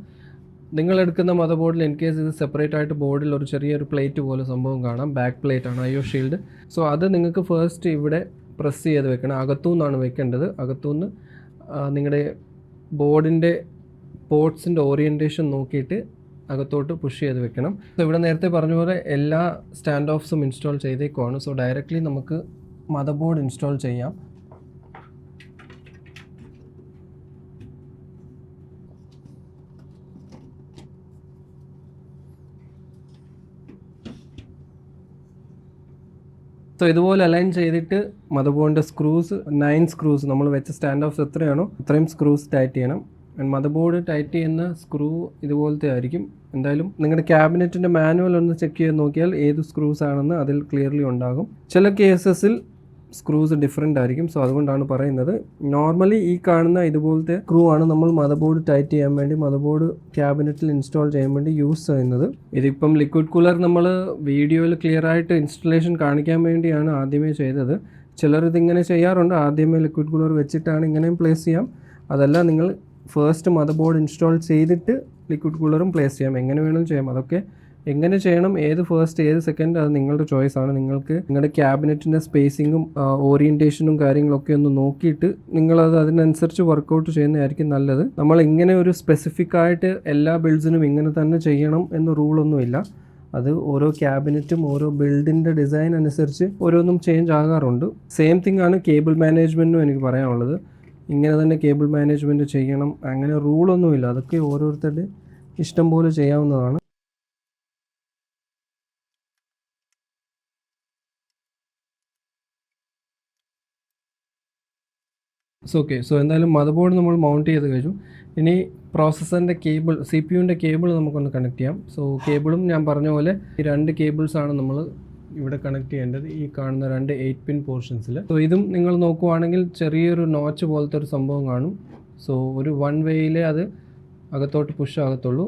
നിങ്ങളെടുക്കുന്ന മദർ ബോർഡിൽ ഇൻ കേസ് ഇത് സെപ്പറേറ്റ് ആയിട്ട് ബോർഡിൽ ഒരു ചെറിയൊരു പ്ലേറ്റ് പോലെ സംഭവം കാണാം, ബാക്ക് പ്ലേറ്റ് ആണ് IO ഷീൽഡ്. സോ അത് നിങ്ങൾക്ക് ഫസ്റ്റ് ഇവിടെ പ്രസ് ചെയ്ത് വെക്കണം. അകത്തുനിന്നാണ് വെക്കേണ്ടത്. അകത്തുനിന്ന് നിങ്ങളുടെ ബോർഡിൻ്റെ പോർട്സിൻ്റെ ഓറിയൻറ്റേഷൻ നോക്കിയിട്ട് അകത്തോട്ട് പുഷ് ചെയ്ത് വെക്കണം. സോ ഇവിടെ നേരത്തെ പറഞ്ഞ പോലെ എല്ലാ സ്റ്റാൻഡ് ഓഫ്സും ഇൻസ്റ്റാൾ ചെയ്തേക്കുവാണ്. സോ ഡയറക്റ്റ്ലി നമുക്ക് മദർ ബോർഡ് ഇൻസ്റ്റാൾ ചെയ്യാം. സോ ഇതുപോലെ അലൈൻ ചെയ്തിട്ട് മദർ ബോർഡിൻ്റെ സ്ക്രൂസ് 9 സ്ക്രൂസ് നമ്മൾ വെച്ച സ്റ്റാൻഡ് ഓഫ്സ് എത്രയാണോ അത്രയും സ്ക്രൂസ് ടൈറ്റ് ചെയ്യണം. ആൻഡ് മദർ ബോർഡ് ടൈറ്റ് ചെയ്യുന്ന സ്ക്രൂ ഇതുപോലത്തെ ആയിരിക്കും. എന്തായാലും നിങ്ങളുടെ ക്യാബിനറ്റിൻ്റെ മാനുവൽ ഒന്ന് ചെക്ക് ചെയ്ത് നോക്കിയാൽ ഏത് സ്ക്രൂസ് ആണെന്ന് അതിൽ ക്ലിയർലി ഉണ്ടാകും. ചില കേസസിൽ സ്ക്രൂസ് ഡിഫറെൻ്റ് ആയിരിക്കും. സോ അതുകൊണ്ടാണ് പറയുന്നത്. നോർമലി ഈ കാണുന്ന ഇതുപോലത്തെ സ്ക്രൂ ആണ് നമ്മൾ മദർ ബോർഡ് ടൈറ്റ് ചെയ്യാൻ വേണ്ടി, മദർ ബോർഡ് ക്യാബിനറ്റിൽ ഇൻസ്റ്റാൾ ചെയ്യാൻ വേണ്ടി യൂസ് ചെയ്യുന്നത്. ഇതിപ്പം ലിക്വിഡ് കൂളർ നമ്മൾ വീഡിയോയിൽ ക്ലിയർ ആയിട്ട് ഇൻസ്റ്റലേഷൻ കാണിക്കാൻ വേണ്ടിയാണ് ആദ്യമേ ചെയ്തത്. ചിലർ ഇതിങ്ങനെ ചെയ്യാറുണ്ട്, ആദ്യമേ ലിക്വിഡ് കൂളർ വെച്ചിട്ടാണ് ഇങ്ങനെയും പ്ലേസ് ചെയ്യാം. അതല്ല, നിങ്ങൾ ഫസ്റ്റ് മദർ ബോർഡ് ഇൻസ്റ്റാൾ ചെയ്തിട്ട് ലിക്വിഡ് കൂളറും പ്ലേസ് ചെയ്യാം, എങ്ങനെ വേണമെങ്കിലും ചെയ്യാം. അതൊക്കെ എങ്ങനെ ചെയ്യണം, ഏത് ഫസ്റ്റ് ഏത് സെക്കൻഡ്, അത് നിങ്ങളുടെ ചോയ്സാണ്. നിങ്ങൾക്ക് നിങ്ങളുടെ ക്യാബിനറ്റിൻ്റെ സ്പേസിങ്ങും ഓറിയൻറ്റേഷനും കാര്യങ്ങളൊക്കെ ഒന്ന് നോക്കിയിട്ട് നിങ്ങളത് അതിനനുസരിച്ച് വർക്കൗട്ട് ചെയ്യുന്നതായിരിക്കും നല്ലത്. നമ്മൾ ഇങ്ങനെ ഒരു സ്പെസിഫിക് ആയിട്ട് എല്ലാ ബിൽഡ്സിനും ഇങ്ങനെ തന്നെ ചെയ്യണം എന്ന റൂളൊന്നുമില്ല. അത് ഓരോ ക്യാബിനറ്റും ഓരോ ബിൽഡിൻ്റെ ഡിസൈൻ അനുസരിച്ച് ഓരോന്നും ചേഞ്ച് ആകാറുണ്ട്. സെയിം തിങ് ആണ് കേബിൾ മാനേജ്മെൻറ്റും എനിക്ക് പറയാനുള്ളത്. ഇങ്ങനെ തന്നെ കേബിൾ മാനേജ്മെൻറ്റ് ചെയ്യണം അങ്ങനെ റൂളൊന്നുമില്ല. അതൊക്കെ ഓരോരുത്തരുടെ ഇഷ്ടം പോലെ ചെയ്യാവുന്നതാണ്. സോ എന്തായാലും മദർ ബോർഡ് നമ്മൾ മൗണ്ട് ചെയ്ത് കഴിഞ്ഞു. ഇനി പ്രോസസ്സറിൻ്റെ കേബിൾ, CPUവിൻ്റെ കേബിൾ നമുക്കൊന്ന് കണക്ട് ചെയ്യാം. സോ കേബിളും ഞാൻ പറഞ്ഞ പോലെ ഈ 2 കേബിൾസാണ് നമ്മൾ ഇവിടെ കണക്ട് ചെയ്യേണ്ടത്, ഈ കാണുന്ന 2 8 പിൻ പോർഷൻസിൽ. സോ ഇതും നിങ്ങൾ നോക്കുവാണെങ്കിൽ ചെറിയൊരു നോച്ച് പോലത്തെ ഒരു സംഭവം കാണും. സോ ഒരു 1 വേയിലേ അത് അകത്തോട്ട് പുഷ് ആകത്തുള്ളൂ.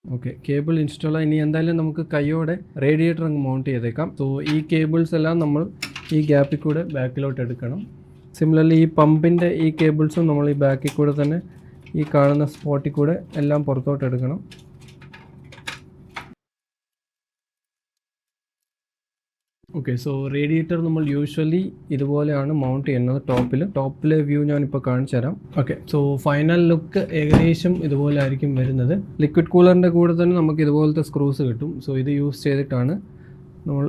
Okay, cable install. ഇനി എന്തായാലും നമുക്ക് കൈയോടെ റേഡിയേറ്റർ അങ്ങ് മൗണ്ട് ചെയ്തേക്കാം. സോ ഈ കേബിൾസ് എല്ലാം നമ്മൾ ഈ ഗ്യാപ്പിൽ കൂടെ ബാക്കിലോട്ട് എടുക്കണം. സിമിലർലി ഈ പമ്പിൻ്റെ ഈ കേബിൾസും നമ്മൾ ഈ ബാക്കിൽ കൂടെ തന്നെ ഈ കാണുന്ന സ്പോട്ടിൽ കൂടെ എല്ലാം പുറത്തോട്ട് എടുക്കണം. ഓക്കെ, സോ റേഡിയേറ്റർ നമ്മൾ യൂഷ്വലി ഇതുപോലെയാണ് മൗണ്ട് ചെയ്യുന്നത്. ടോപ്പിലെ വ്യൂ ഞാനിപ്പോൾ കാണിച്ചു തരാം. ഓക്കെ, സോ ഫൈനൽ ലുക്ക് ഏകദേശം ഇതുപോലെ ആയിരിക്കും വരുന്നത്. ലിക്വിഡ് കൂളറിൻ്റെ കൂടെ തന്നെ നമുക്ക് ഇതുപോലത്തെ സ്ക്രൂസ് കിട്ടും. സോ ഇത് യൂസ് ചെയ്തിട്ടാണ് നമ്മൾ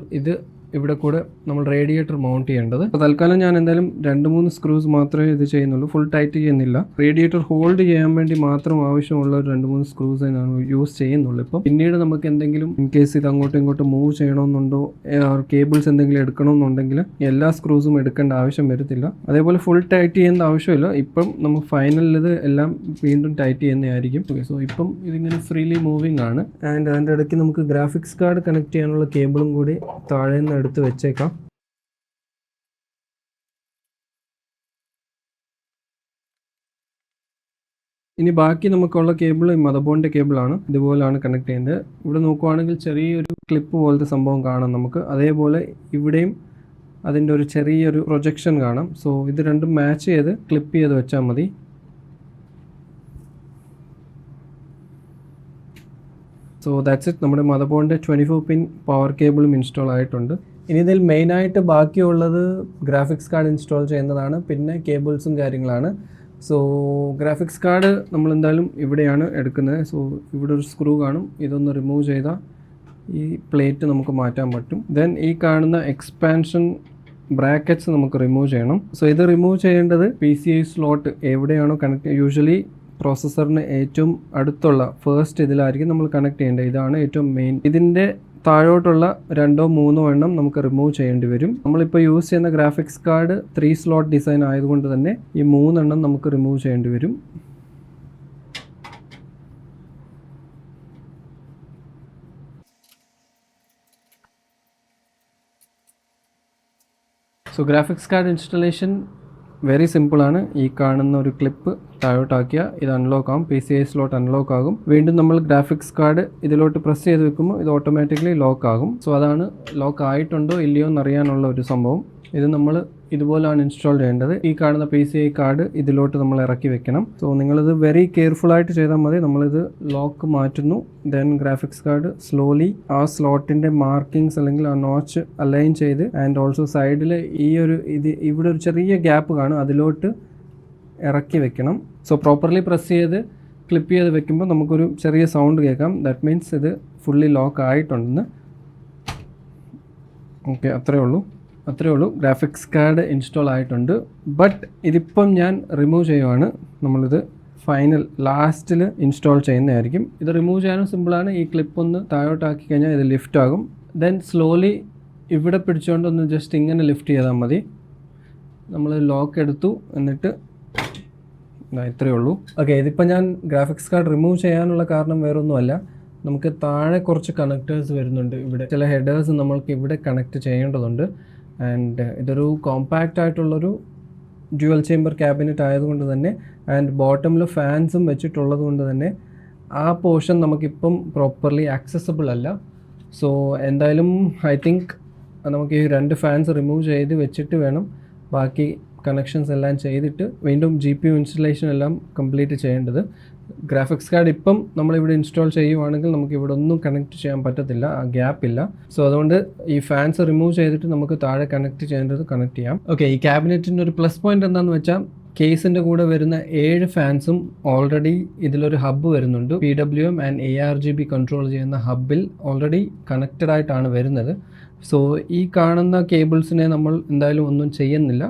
ഇവിടെ കൂടെ നമ്മൾ റേഡിയേറ്റർ മൗണ്ട് ചെയ്യേണ്ടത്. അപ്പോൾ തൽക്കാലം ഞാൻ എന്തായാലും 2-3 സ്ക്രൂസ് മാത്രമേ ഇത് ചെയ്യുന്നുള്ളൂ, ഫുൾ ടൈറ്റ് ചെയ്യുന്നില്ല. റേഡിയേറ്റർ ഹോൾഡ് ചെയ്യാൻ വേണ്ടി മാത്രം ആവശ്യമുള്ള ഒരു 2-3 സ്ക്രൂസ് ഞാൻ യൂസ് ചെയ്യുന്നുള്ളൂ. ഇപ്പം പിന്നീട് നമുക്ക് എന്തെങ്കിലും ഇൻ കേസ് ഇത് അങ്ങോട്ടും ഇങ്ങോട്ടും മൂവ് ചെയ്യണമെന്നുണ്ടോ, കേബിൾസ് എന്തെങ്കിലും എടുക്കണമെന്നുണ്ടെങ്കിൽ എല്ലാ സ്ക്രൂസും എടുക്കേണ്ട ആവശ്യം വരത്തില്ല. അതേപോലെ ഫുൾ ടൈറ്റ് ചെയ്യേണ്ട ആവശ്യമില്ല. ഇപ്പം നമുക്ക് ഫൈനലിൽ ഇത് എല്ലാം വീണ്ടും ടൈറ്റ് ചെയ്യുന്നതായിരിക്കും. ഓക്കെ, സോ ഇപ്പം ഇതിങ്ങനെ ഫ്രീലി മൂവിങ് ആണ്. ആൻഡ് അതിൻ്റെ ഇടയ്ക്ക് നമുക്ക് ഗ്രാഫിക്സ് കാർഡ് കണക്ട് ചെയ്യാനുള്ള കേബിളും കൂടി താഴെ നിന്ന് എടുത്ത് വെച്ചേക്കാം. ഇനി ബാക്കി നമുക്കുള്ള കേബിൾ മദർ ബോർഡിൻ്റെ കേബിളാണ്. ഇതുപോലെയാണ് കണക്ട് ചെയ്യുന്നത്. ഇവിടെ നോക്കുവാണെങ്കിൽ ചെറിയൊരു ക്ലിപ്പ് പോലത്തെ സംഭവം കാണാം നമുക്ക്. അതേപോലെ ഇവിടെയും അതിൻ്റെ ഒരു ചെറിയൊരു പ്രൊജക്ഷൻ കാണാം. സോ ഇത് രണ്ടും മാച്ച് ചെയ്ത് ക്ലിപ്പ് ചെയ്ത് വെച്ചാൽ മതി. So that's it. നമ്മുടെ മദർ ബോർഡിൻ്റെ 24 പിൻ പവർ കേബിളും ഇൻസ്റ്റാൾ ആയിട്ടുണ്ട്. ഇനി ഇതിൽ മെയിനായിട്ട് ബാക്കിയുള്ളത് ഗ്രാഫിക്സ് കാർഡ് ഇൻസ്റ്റാൾ ചെയ്യുന്നതാണ്, പിന്നെ കേബിൾസും കാര്യങ്ങളാണ്. സോ ഗ്രാഫിക്സ് കാർഡ് നമ്മൾ എന്തായാലും ഇവിടെയാണ് എടുക്കുന്നത്. സോ ഇവിടെ ഒരു സ്ക്രൂ കാണും. ഇതൊന്ന് റിമൂവ് ചെയ്താൽ ഈ പ്ലേറ്റ് നമുക്ക് മാറ്റാൻ പറ്റും. ദെൻ ഈ കാണുന്ന എക്സ്പാൻഷൻ ബ്രാക്കറ്റ്സ് നമുക്ക് റിമൂവ് ചെയ്യണം. സോ ഇത് റിമൂവ് ചെയ്യേണ്ടത് PCI സ്ലോട്ട് എവിടെയാണോ കണക്ട്, യൂഷ്വലി പ്രോസസ്സറിന് ഏറ്റവും അടുത്തുള്ള ഫസ്റ്റ് ഇതിലായിരിക്കും നമ്മൾ കണക്ട് ചെയ്യേണ്ടത്. ഇതാണ് ഏറ്റവും മെയിൻ. ഇതിൻ്റെ താഴോട്ടുള്ള 2-3 എണ്ണം നമുക്ക് റിമൂവ് ചെയ്യേണ്ടി വരും. നമ്മളിപ്പോൾ യൂസ് ചെയ്യുന്ന ഗ്രാഫിക്സ് കാർഡ് 3 സ്ലോട്ട് ഡിസൈൻ ആയതുകൊണ്ട് തന്നെ ഈ 3 എണ്ണം നമുക്ക് റിമൂവ് ചെയ്യേണ്ടി വരും. So graphics card installation very സിമ്പിളാണ്. ഈ കാണുന്ന ഒരു ക്ലിപ്പ് താഴോട്ടാക്കിയാൽ ഇത് അൺലോക്ക് ആകും. PCI സ്ലോട്ട് അൺലോക്ക് ആകും. വീണ്ടും നമ്മൾ ഗ്രാഫിക്സ് കാർഡ് ഇതിലോട്ട് പ്രസ് ചെയ്ത് വെക്കുമ്പോൾ ഇത് ഓട്ടോമാറ്റിക്കലി ലോക്ക് ആകും. സോ അതാണ് ലോക്ക് ആയിട്ടുണ്ടോ ഇല്ലയോ എന്നറിയാനുള്ള ഒരു സംഭവം. ഇത് നമ്മൾ ഇതുപോലെയാണ് ഇൻസ്റ്റാൾ ചെയ്യേണ്ടത്. ഈ കാണുന്ന PCI കാർഡ് ഇതിലോട്ട് നമ്മൾ ഇറക്കി വെക്കണം. സോ നിങ്ങളിത് വെരി കെയർഫുള്ളായിട്ട് ചെയ്താൽ മതി. നമ്മളിത് ലോക്ക് മാറ്റുന്നു. ദെൻ ഗ്രാഫിക്സ് കാർഡ് സ്ലോലി ആ സ്ലോട്ടിൻ്റെ മാർക്കിങ്സ് അല്ലെങ്കിൽ ആ നോച്ച് അലൈൻ ചെയ്ത് ആൻഡ് ഓൾസോ സൈഡിൽ ഈ ഒരു ഇവിടെ ഒരു ചെറിയ ഗ്യാപ്പ് കാണും, അതിലോട്ട് ഇറക്കി വെക്കണം. സോ പ്രോപ്പർലി പ്രസ് ചെയ്ത് ക്ലിപ്പ് ചെയ്ത് വെക്കുമ്പോൾ നമുക്കൊരു ചെറിയ സൗണ്ട് കേൾക്കാം. ദാറ്റ് മീൻസ് ഇത് ഫുള്ളി ലോക്ക് ആയിട്ടുണ്ടെന്ന്. ഓക്കെ, അത്രേ ഉള്ളൂ. ഗ്രാഫിക്സ് കാർഡ് ഇൻസ്റ്റാൾ ആയിട്ടുണ്ട്. ബട്ട് ഇതിപ്പം ഞാൻ റിമൂവ് ചെയ്യുവാണ്. നമ്മളിത് ഫൈനൽ ലാസ്റ്റിൽ ഇൻസ്റ്റാൾ ചെയ്യുന്നതായിരിക്കും. ഇത് റിമൂവ് ചെയ്യാനും സിമ്പിളാണ്. ഈ ക്ലിപ്പ് ഒന്ന് താഴോട്ടാക്കി കഴിഞ്ഞാൽ ഇത് ലിഫ്റ്റ് ആകും. ദെൻ സ്ലോലി ഇവിടെ പിടിച്ചുകൊണ്ട് ഒന്ന് ജസ്റ്റ് ഇങ്ങനെ ലിഫ്റ്റ് ചെയ്താൽ മതി. നമ്മൾ ലോക്ക് എടുത്തു, എന്നിട്ട് ഇത്രയേ ഉള്ളൂ. ഓക്കെ, ഇതിപ്പോൾ ഞാൻ ഗ്രാഫിക്സ് കാർഡ് റിമൂവ് ചെയ്യാനുള്ള കാരണം വേറൊന്നുമല്ല. നമുക്ക് താഴെ കുറച്ച് കണക്റ്റേഴ്സ് വരുന്നുണ്ട്. ഇവിടെ ചില ഹെഡേഴ്സ് നമ്മൾക്ക് ഇവിടെ കണക്ട് ചെയ്യേണ്ടതുണ്ട്. ആൻഡ് ഇതൊരു കോമ്പാക്റ്റ് ആയിട്ടുള്ളൊരു ഡ്യുവൽ ചേംബർ ക്യാബിനറ്റ് ആയതുകൊണ്ട് തന്നെ ആൻഡ് ബോട്ടമിൽ ഫാൻസും വെച്ചിട്ടുള്ളത് കൊണ്ട് തന്നെ ആ പോർഷൻ നമുക്കിപ്പം പ്രോപ്പർലി ആക്സസിബിൾ അല്ല. സോ എന്തായാലും ഐ തിങ്ക് നമുക്ക് ഈ 2 ഫാൻസ് റിമൂവ് ചെയ്ത് വെച്ചിട്ട് വേണം ബാക്കി കണക്ഷൻസ് എല്ലാം ചെയ്തിട്ട് വീണ്ടും GPU ഇൻസ്റ്റലേഷൻ എല്ലാം കംപ്ലീറ്റ് ചെയ്യേണ്ടത്. ഗ്രാഫിക്സ് കാർഡ് ഇപ്പം നമ്മളിവിടെ ഇൻസ്റ്റാൾ ചെയ്യുവാണെങ്കിൽ നമുക്ക് ഇവിടെ ഒന്നും കണക്ട് ചെയ്യാൻ പറ്റത്തില്ല, ആ ഗ്യാപ്പ് ഇല്ല. സോ അതുകൊണ്ട് ഈ ഫാൻസ് റിമൂവ് ചെയ്തിട്ട് നമുക്ക് താഴെ കണക്ട് ചെയ്യേണ്ടത് കണക്ട് ചെയ്യാം. ഓക്കെ, ഈ ക്യാബിനറ്റിൻ്റെ ഒരു പ്ലസ് പോയിന്റ് എന്താണെന്ന് വെച്ചാൽ കേസിൻ്റെ കൂടെ വരുന്ന 7 ഫാൻസും ഓൾറെഡി ഇതിലൊരു ഹബ്ബ് വരുന്നുണ്ട്. PWM ആൻഡ് ARGB കൺട്രോൾ ചെയ്യുന്ന ഹബ്ബിൽ ഓൾറെഡി കണക്റ്റഡ് ആയിട്ടാണ് വരുന്നത്. സോ ഈ കാണുന്ന കേബിൾസിനെ നമ്മൾ എന്തായാലും ഒന്നും ചെയ്യുന്നില്ല.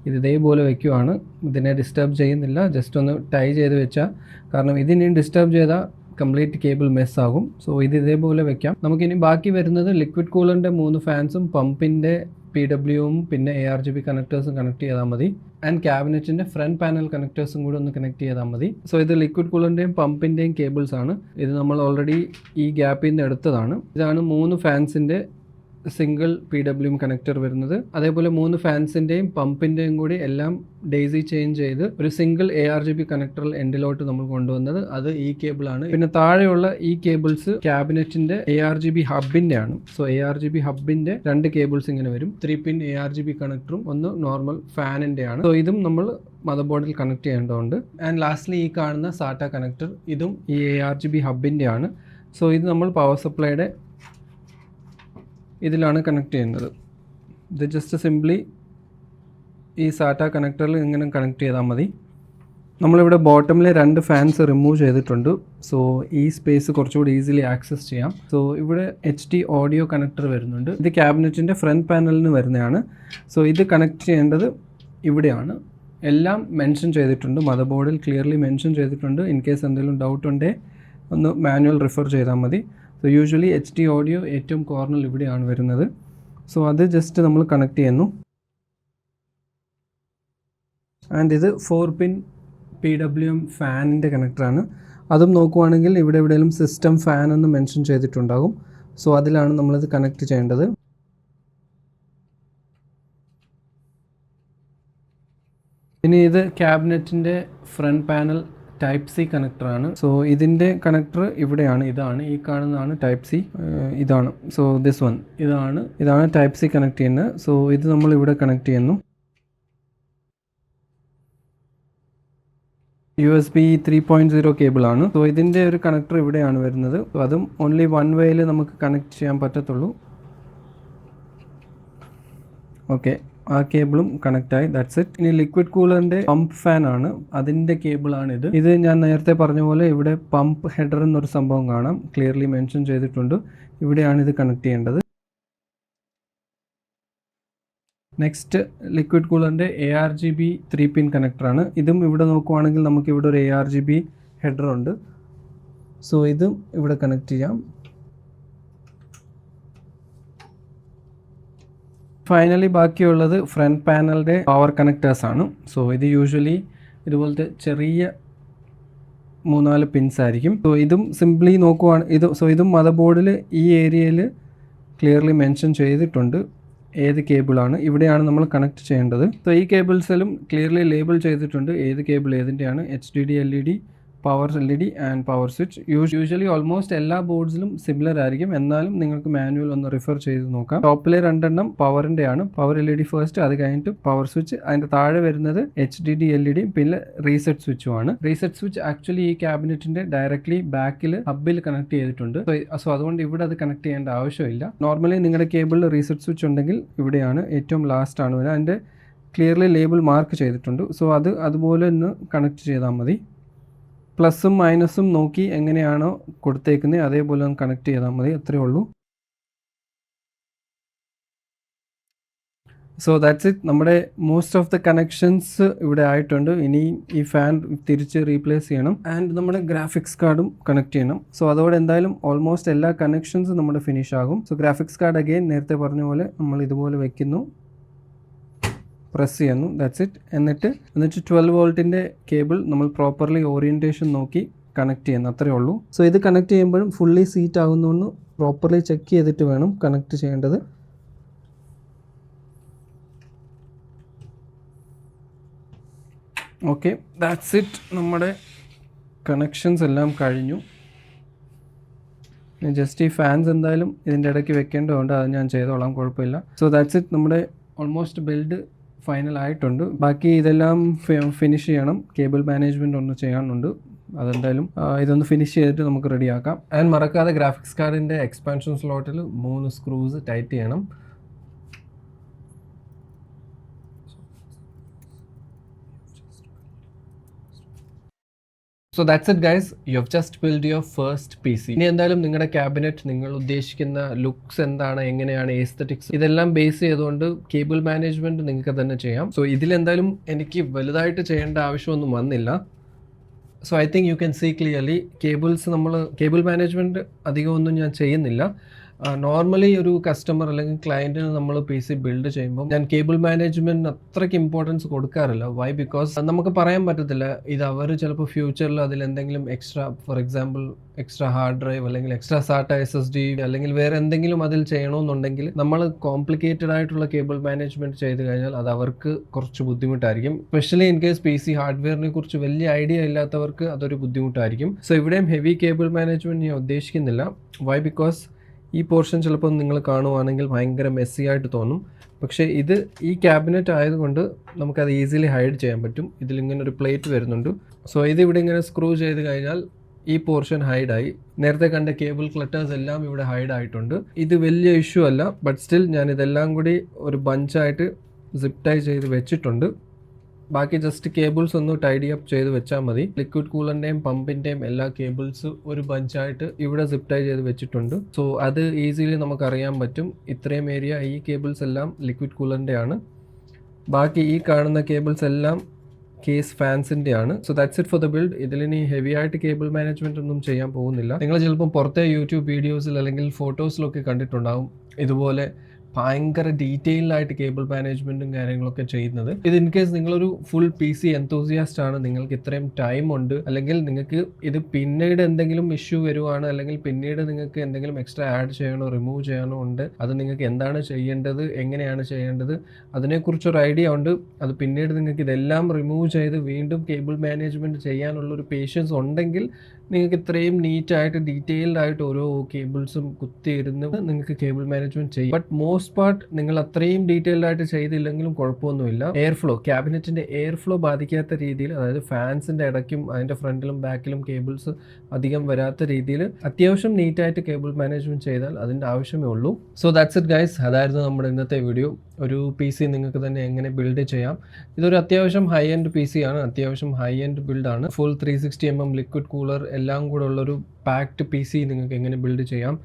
ഇത് ഇതേപോലെ വെക്കുവാണ്. ഇതിനെ ഡിസ്റ്റർബ് ചെയ്യുന്നില്ല. ജസ്റ്റ് ഒന്ന് ടൈ ചെയ്ത് വെച്ചാൽ, കാരണം ഇതിനെ ഡിസ്റ്റർബ് ചെയ്താൽ കംപ്ലീറ്റ് കേബിൾ മെസ് ആകും. സോ ഇത് ഇതേപോലെ വെക്കാം. നമുക്കിനി ബാക്കി വരുന്നത് ലിക്വിഡ് കൂളറിൻ്റെ 3 ഫാൻസും പമ്പിൻ്റെ PWM പിന്നെ ARGB കണക്ടേഴ്സും കണക്ട് ചെയ്താൽ മതി. ആൻഡ് ക്യാബിനറ്റിൻ്റെ ഫ്രണ്ട് പാനൽ കണക്ടേഴ്സും കൂടി ഒന്ന് കണക്ട് ചെയ്താൽ മതി. സോ ഇത് ലിക്വിഡ് കൂളറിൻ്റെയും പമ്പിൻ്റെയും കേബിൾസ് ആണ്. ഇത് നമ്മൾ ഓൾറെഡി ഈ ഗ്യാപ്പിൽ നിന്ന് എടുത്തതാണ്. ഇതാണ് 3 ഫാൻസിൻ്റെ സിംഗിൾ PWM കണക്ടർ വരുന്നത്. അതേപോലെ 3 ഫാൻസിൻ്റെയും പമ്പിൻ്റെയും കൂടി എല്ലാം ഡെയ്സി ചേഞ്ച് ചെയ്ത് ഒരു സിംഗിൾ ARGB കണക്ടറിൽ എൻഡിലോട്ട് നമ്മൾ കൊണ്ടുവന്നത്. അത് ഈ കേബിളാണ്. പിന്നെ താഴെയുള്ള ഈ കേബിൾസ് ക്യാബിനറ്റിൻ്റെ ARGB ഹബിൻ്റെ ആണ്. സോ ARGB ഹബിൻ്റെ 2 കേബിൾസ് ഇങ്ങനെ വരും. 3 പിൻ ARGB കണക്ടറും ഒന്ന് നോർമൽ ഫാനിൻ്റെ ആണ്. സോ ഇതും നമ്മൾ മദർ ബോർഡിൽ കണക്ട് ചെയ്യേണ്ടതുണ്ട്. ആൻഡ് ലാസ്റ്റ്ലി ഈ കാണുന്ന SATA കണക്ടർ, ഇതും ഈ ARGB ഹബിൻ്റെ ആണ്. സോ ഇത് നമ്മൾ പവർ സപ്ലൈയുടെ ഇതിലാണ് കണക്ട് ചെയ്യുന്നത്. ഇത് ജസ്റ്റ് സിംപ്ലി ഈ SATA കണക്ടറിൽ ഇങ്ങനെ കണക്ട് ചെയ്താൽ മതി. നമ്മളിവിടെ ബോട്ടമിൽ 2 ഫാൻസ് റിമൂവ് ചെയ്തിട്ടുണ്ട്. സോ ഈ സ്പേസ് കുറച്ചുകൂടി ഈസിലി ആക്സസ് ചെയ്യാം. സോ ഇവിടെ HD ഓഡിയോ കണക്ടർ വരുന്നുണ്ട്. ഇത് ക്യാബിനറ്റിൻ്റെ ഫ്രണ്ട് പാനലിന് വരുന്നതാണ്. സോ ഇത് കണക്ട് ചെയ്യേണ്ടത് ഇവിടെയാണ്. എല്ലാം മെൻഷൻ ചെയ്തിട്ടുണ്ട്, മദർ ബോർഡിൽ ക്ലിയർലി മെൻഷൻ ചെയ്തിട്ടുണ്ട്. ഇൻ കേസ് എന്തെങ്കിലും ഡൗട്ട് ഉണ്ടെങ്കിൽ ഒന്ന് മാനുവൽ റിഫർ ചെയ്താൽ മതി. സോ യൂഷ്വലി HD ഓഡിയോ ഏറ്റവും കോർണറിൽ ഇവിടെയാണ് വരുന്നത്. സോ അത് ജസ്റ്റ് നമ്മൾ കണക്ട് ചെയ്യുന്നു. ആൻഡ് ഇത് 4 പിൻ PWM ഫാനിൻ്റെ കണക്ടറാണ്. അതും നോക്കുവാണെങ്കിൽ ഇവിടെ എവിടെയെങ്കിലും സിസ്റ്റം ഫാൻ എന്ന് മെൻഷൻ ചെയ്തിട്ടുണ്ടാകും. സോ അതിലാണ് നമ്മളിത് കണക്ട് ചെയ്യേണ്ടത്. ഇനി ഇത് ക്യാബിനറ്റിൻ്റെ ഫ്രണ്ട് പാനൽ Type-C കണക്ടറാണ്. സോ ഇതിൻ്റെ കണക്ടർ ഇവിടെയാണ്. ഇതാണ്, ഈ കാണുന്നതാണ് Type-C. ഇതാണ്. സോ ദിസ് വൺ ഇതാണ് Type-C കണക്ട് ചെയ്യുന്നത്. സോ ഇത് നമ്മൾ ഇവിടെ കണക്ട് ചെയ്യുന്നു. USB 3.0 കേബിളാണ്. സോ ഇതിൻ്റെ ഒരു കണക്ടർ ഇവിടെയാണ് വരുന്നത്. സോ അതും ഓൺലി 1 വേയിൽ നമുക്ക് കണക്ട് ചെയ്യാൻ പറ്റത്തുള്ളൂ. ഓക്കെ, ആ കേബിളും കണക്റ്റായി. That's it. ഇനി ലിക്വിഡ് കൂളറിൻ്റെ പമ്പ് ഫാൻ ആണ്, അതിൻ്റെ കേബിളാണ് ഇത്. ഇത് ഞാൻ നേരത്തെ പറഞ്ഞ പോലെ ഇവിടെ പമ്പ് ഹെഡർ എന്നൊരു സംഭവം കാണാം, ക്ലിയർലി മെൻഷൻ ചെയ്തിട്ടുണ്ട്. ഇവിടെയാണ് ഇത് കണക്ട് ചെയ്യേണ്ടത്. നെക്സ്റ്റ് ലിക്വിഡ് കൂളറിൻ്റെ ARGB 3 പിൻ കണക്ടറാണ്. ഇതും ഇവിടെ നോക്കുവാണെങ്കിൽ നമുക്ക് ഇവിടെ ഒരു ARGB ഹെഡർ ഉണ്ട്. സോ ഇതും ഇവിടെ കണക്ട് ചെയ്യാം. ഫൈനലി ബാക്കിയുള്ളത് ഫ്രണ്ട് പാനലിൻ്റെ പവർ കണക്ടേഴ്സ് ആണ്. സോ ഇത് യൂഷ്വലി ഇതുപോലത്തെ ചെറിയ 3-4 പിൻസ് ആയിരിക്കും. സോ ഇതും സിംപ്ലി നോക്കുവാണ് ഇതും മദർ ബോർഡിൽ ഈ ഏരിയയിൽ ക്ലിയർലി മെൻഷൻ ചെയ്തിട്ടുണ്ട് ഏത് കേബിളാണ്. ഇവിടെയാണ് നമ്മൾ കണക്ട് ചെയ്യേണ്ടത്. സോ ഈ കേബിൾസിലും ക്ലിയർലി ലേബിൾ ചെയ്തിട്ടുണ്ട് ഏത് കേബിൾ ഏതിൻ്റെയാണ്. HDD LED, power LED and power switch. Usually almost എല്ലാ ബോർഡ്സിലും സിമിലർ ആയിരിക്കും. എന്നാലും നിങ്ങൾക്ക് മാനുവൽ ഒന്ന് റിഫർ ചെയ്ത് നോക്കാം. ടോപ്പിലെ 2 എണ്ണം പവറിൻ്റെ ആണ്. പവർ LED ഫസ്റ്റ്, അത് കഴിഞ്ഞിട്ട് പവർ സ്വിച്ച്. അതിൻ്റെ താഴെ വരുന്നത് HDD LED, പിന്നെ റീസെറ്റ് സ്വിച്ചും ആണ്. റീസെറ്റ് സ്വിച്ച് ആക്ച്വലി ഈ ക്യാബിനറ്റിൻ്റെ ഡയറക്ട്ലി ബാക്കിൽ ഹബിൽ കണക്ട് ചെയ്തിട്ടുണ്ട്. സോ അതുകൊണ്ട് ഇവിടെ അത് കണക്ട് ചെയ്യേണ്ട ആവശ്യമില്ല. നോർമലി നിങ്ങളുടെ കേബിളിൽ റീസെറ്റ് സ്വിച്ച് ഉണ്ടെങ്കിൽ ഇവിടെയാണ്, ഏറ്റവും ലാസ്റ്റ് ആണ് വരുന്നത്. അതിൻ്റെ ക്ലിയർലി ലേബിൾ മാർക്ക് ചെയ്തിട്ടുണ്ട്. സോ അത് അതുപോലെ ഒന്ന് കണക്ട് ചെയ്താൽ മതി. പ്ലസും മൈനസും നോക്കി എങ്ങനെയാണോ കൊടുത്തേക്കുന്നത് അതേപോലെ ഒന്ന് കണക്ട് ചെയ്താൽ മതി, അത്രയേ ഉള്ളൂ. So that's it. നമ്മുടെ മോസ്റ്റ് ഓഫ് ദ കണക്ഷൻസ് ഇവിടെ ആയിട്ടുണ്ട്. ഇനി ഈ ഫാൻ തിരിച്ച് റീപ്ലേസ് ചെയ്യണം. ആൻഡ് നമ്മുടെ ഗ്രാഫിക്സ് കാർഡും കണക്ട് ചെയ്യണം. സോ അതോടെ എന്തായാലും ഓൾമോസ്റ്റ് എല്ലാ കണക്ഷൻസും നമ്മുടെ ഫിനിഷ് ആകും. സോ ഗ്രാഫിക്സ് കാർഡ് അഗെയിൻ നേരത്തെ പറഞ്ഞ പോലെ നമ്മൾ ഇതുപോലെ വെക്കുന്നു, പ്രസ് ചെയ്യുന്നു. That's it. എന്നിട്ട് 12 വോൾട്ടിൻ്റെ കേബിൾ നമ്മൾ പ്രോപ്പർലി ഓറിയൻറ്റേഷൻ നോക്കി കണക്ട് ചെയ്യുന്നു, അത്രയേ ഉള്ളൂ. സോ ഇത് കണക്ട് ചെയ്യുമ്പോഴും ഫുള്ളി സീറ്റ് ആകുന്നതെന്ന് പ്രോപ്പർലി ചെക്ക് ചെയ്തിട്ട് വേണം കണക്ട് ചെയ്യേണ്ടത്. Okay, that's it. നമ്മുടെ കണക്ഷൻസ് എല്ലാം കഴിഞ്ഞു. ജസ്റ്റ് ഈ ഫാൻസ് എന്തായാലും ഇതിൻ്റെ ഇടയ്ക്ക് വെക്കേണ്ടതുകൊണ്ട് അത് ഞാൻ ചെയ്തോളാം, കുഴപ്പമില്ല. So that's it. നമ്മുടെ ഓൾമോസ്റ്റ് ബിൽഡ് ഫൈനൽ ആയിട്ടുണ്ട്. ബാക്കി ഇതെല്ലാം ഫിനിഷ് ചെയ്യണം. കേബിൾ മാനേജ്മെൻറ്റ് ഒന്ന് ചെയ്യാനുണ്ട്. അതെന്തായാലും ഇതൊന്ന് ഫിനിഷ് ചെയ്തിട്ട് നമുക്ക് റെഡിയാക്കാം. ആൻഡ് മറക്കാതെ ഗ്രാഫിക്സ് കാർഡിൻ്റെ എക്സ്പാൻഷൻ സ്ലോട്ടിൽ 3 സ്ക്രൂസ് ടൈറ്റ് ചെയ്യണം. So that's it guys, you have just build your first PC. ഇനി എന്തായാലും നിങ്ങളുടെ ക്യാബിനറ്റ്, നിങ്ങൾ ഉദ്ദേശിക്കുന്ന ലുക്സ് എന്താണ്, എങ്ങനെയാണ് എസ്തെറ്റിക്സ്, ഇതെല്ലാം ബേസ് ചെയ്തുകൊണ്ട് കേബിൾ മാനേജ്മെൻറ്റ് നിങ്ങൾക്ക് തന്നെ ചെയ്യാം. സോ ഇതിലെന്തായാലും എനിക്ക് വലുതായിട്ട് ചെയ്യേണ്ട ആവശ്യമൊന്നും വന്നില്ല. So I think you can see clearly cables, നമ്മൾ കേബിൾ മാനേജ്മെൻറ്റ് അധികമൊന്നും ഞാൻ ചെയ്യുന്നില്ല. നോർമലി ഒരു കസ്റ്റമർ അല്ലെങ്കിൽ ക്ലയൻറ്റിന് നമ്മൾ പി സി ബിൽഡ് ചെയ്യുമ്പോൾ ഞാൻ കേബിൾ മാനേജ്മെൻറ്റിന് അത്രയ്ക്ക് ഇമ്പോർട്ടൻസ് കൊടുക്കാറില്ല. വൈ? ബിക്കോസ് നമുക്ക് പറയാൻ പറ്റത്തില്ല ഇത് അവർ ചിലപ്പോൾ ഫ്യൂച്ചറിൽ അതിൽ എന്തെങ്കിലും extra, for example extra hard drive അല്ലെങ്കിൽ എക്സ്ട്രാ സാറ്റ SSD അല്ലെങ്കിൽ വേറെ എന്തെങ്കിലും അതിൽ ചെയ്യണമെന്നുണ്ടെങ്കിൽ നമ്മൾ കോംപ്ലിക്കേറ്റഡ് ആയിട്ടുള്ള കേബിൾ മാനേജ്മെൻറ്റ് ചെയ്ത് കഴിഞ്ഞാൽ അത് അവർക്ക് കുറച്ച് ബുദ്ധിമുട്ടായിരിക്കും. Specially in case P C ഹാർഡ്വെയറിനെ കുറിച്ച് വലിയ ഐഡിയ ഇല്ലാത്തവർക്ക് അതൊരു ബുദ്ധിമുട്ടായിരിക്കും. സോ ഇവിടെയും ഹെവി കേബിൾ മാനേജ്മെൻറ്റ് ഞാൻ ഉദ്ദേശിക്കുന്നില്ല. വൈ? ബിക്കോസ് ഈ പോർഷൻ ചിലപ്പോൾ നിങ്ങൾ കാണുവാണെങ്കിൽ ഭയങ്കര മെസ്സി ആയിട്ട് തോന്നും. പക്ഷേ ഇത് ഈ ക്യാബിനറ്റ് ആയതുകൊണ്ട് നമുക്കത് ഈസിലി ഹൈഡ് ചെയ്യാൻ പറ്റും. ഇതിലിങ്ങനെ ഒരു പ്ലേറ്റ് വരുന്നുണ്ട്. സോ ഇതിവിടെ ഇങ്ങനെ സ്ക്രൂ ചെയ്ത് കഴിഞ്ഞാൽ ഈ പോർഷൻ ഹൈഡായി. നേരത്തെ കണ്ട കേബിൾ ക്ലറ്റേഴ്സ് എല്ലാം ഇവിടെ ഹൈഡ് ആയിട്ടുണ്ട്. ഇത് വലിയ ഇഷ്യൂ അല്ല, ബട്ട് സ്റ്റിൽ ഞാൻ ഇതെല്ലാം കൂടി ഒരു ബഞ്ചായിട്ട് സിപ്പ് ടൈ ചെയ്ത് വെച്ചിട്ടുണ്ട്. ബാക്കി ജസ്റ്റ് കേബിൾസ് ഒന്ന് ടൈഡി അപ്പ് ചെയ്ത് വെച്ചാൽ മതി. ലിക്വിഡ് കൂളറിൻ്റെയും പമ്പിൻ്റെയും എല്ലാ കേബിൾസ് ഒരു ബഞ്ചായിട്ട് ഇവിടെ സിപ്പ് ടൈ ചെയ്ത് വെച്ചിട്ടുണ്ട്. സോ അത് ഈസിലി നമുക്കറിയാൻ പറ്റും. ഇത്രയും ഏരിയ ഈ കേബിൾസ് എല്ലാം ലിക്വിഡ് കൂളറിൻ്റെ ആണ്. ബാക്കി ഈ കാണുന്ന കേബിൾസ് എല്ലാം കേസ് ഫാൻസിൻ്റെ ആണ്. So that's it for the build. ഇതിലിനി ഹെവി ആയിട്ട് കേബിൾ മാനേജ്മെൻറ്റ് ഒന്നും ചെയ്യാൻ പോകുന്നില്ല. നിങ്ങൾ ചിലപ്പം പുറത്തെ യൂട്യൂബ് വീഡിയോസിൽ അല്ലെങ്കിൽ ഫോട്ടോസിലൊക്കെ കണ്ടിട്ടുണ്ടാവും ഇതുപോലെ ഭയങ്കര ഡീറ്റെയിൽഡായിട്ട് കേബിൾ മാനേജ്മെൻറ്റും കാര്യങ്ങളൊക്കെ ചെയ്യുന്നത്. ഇത് ഇൻ കേസ് നിങ്ങളൊരു ഫുൾ പി സി എന്തൂസിയാസ്റ്റ് ആണ്, നിങ്ങൾക്ക് ഇത്രയും ടൈം ഉണ്ട്, അല്ലെങ്കിൽ നിങ്ങൾക്ക് ഇത് പിന്നീട് എന്തെങ്കിലും ഇഷ്യൂ വരുവാണ്, അല്ലെങ്കിൽ പിന്നീട് നിങ്ങൾക്ക് എന്തെങ്കിലും എക്സ്ട്രാ ആഡ് ചെയ്യണോ റിമൂവ് ചെയ്യണോ ഉണ്ട്, അത് നിങ്ങൾക്ക് എന്താണ് ചെയ്യേണ്ടത്, എങ്ങനെയാണ് ചെയ്യേണ്ടത്, അതിനെക്കുറിച്ചൊരു ഐഡിയ ഉണ്ട്, അത് പിന്നീട് നിങ്ങൾക്ക് ഇതെല്ലാം റിമൂവ് ചെയ്ത് വീണ്ടും കേബിൾ മാനേജ്മെൻറ്റ് ചെയ്യാനുള്ളൊരു പേഷ്യൻസ് ഉണ്ടെങ്കിൽ നിങ്ങൾക്ക് ഇത്രയും നീറ്റായിട്ട് ഡീറ്റെയിൽഡ് ആയിട്ട് ഓരോ കേബിൾസും കുത്തിയിരുന്ന് നിങ്ങൾക്ക് കേബിൾ മാനേജ്മെൻറ്റ് ചെയ്യും. ബട്ട് മോസ്റ്റ് പാർട്ട് നിങ്ങൾ അത്രയും ഡീറ്റെയിൽഡ് ആയിട്ട് ചെയ്തില്ലെങ്കിലും കുഴപ്പമൊന്നുമില്ല. എയർ ഫ്ലോ, ക്യാബിനറ്റിൻ്റെ എയർ ഫ്ലോ ബാധിക്കാത്ത രീതിയിൽ, അതായത് ഫാൻസിൻ്റെ ഇടയ്ക്കും അതിൻ്റെ ഫ്രണ്ടിലും ബാക്കിലും കേബിൾസ് അധികം വരാത്ത രീതിയിൽ അത്യാവശ്യം നീറ്റായിട്ട് കേബിൾ മാനേജ്മെൻറ്റ് ചെയ്താൽ അതിൻ്റെ ആവശ്യമേ ഉള്ളൂ. So that's it guys. അതായിരുന്നു നമ്മുടെ ഇന്നത്തെ വീഡിയോ. ഒരു പി സി നിങ്ങൾക്ക് തന്നെ എങ്ങനെ ബിൽഡ് ചെയ്യാം. ഇതൊരു അത്യാവശ്യം ഹൈ എൻഡ് പി സി ആണ്, അത്യാവശ്യം ഹൈ എൻഡ് ബിൽഡാണ്. ഫുൾ 360mm ലിക്വിഡ് കൂളർ എല്ലാം കൂടെ ഉള്ളൊരു പാക്ഡ് പി സി നിങ്ങൾക്ക് എങ്ങനെ ബിൽഡ് ചെയ്യാം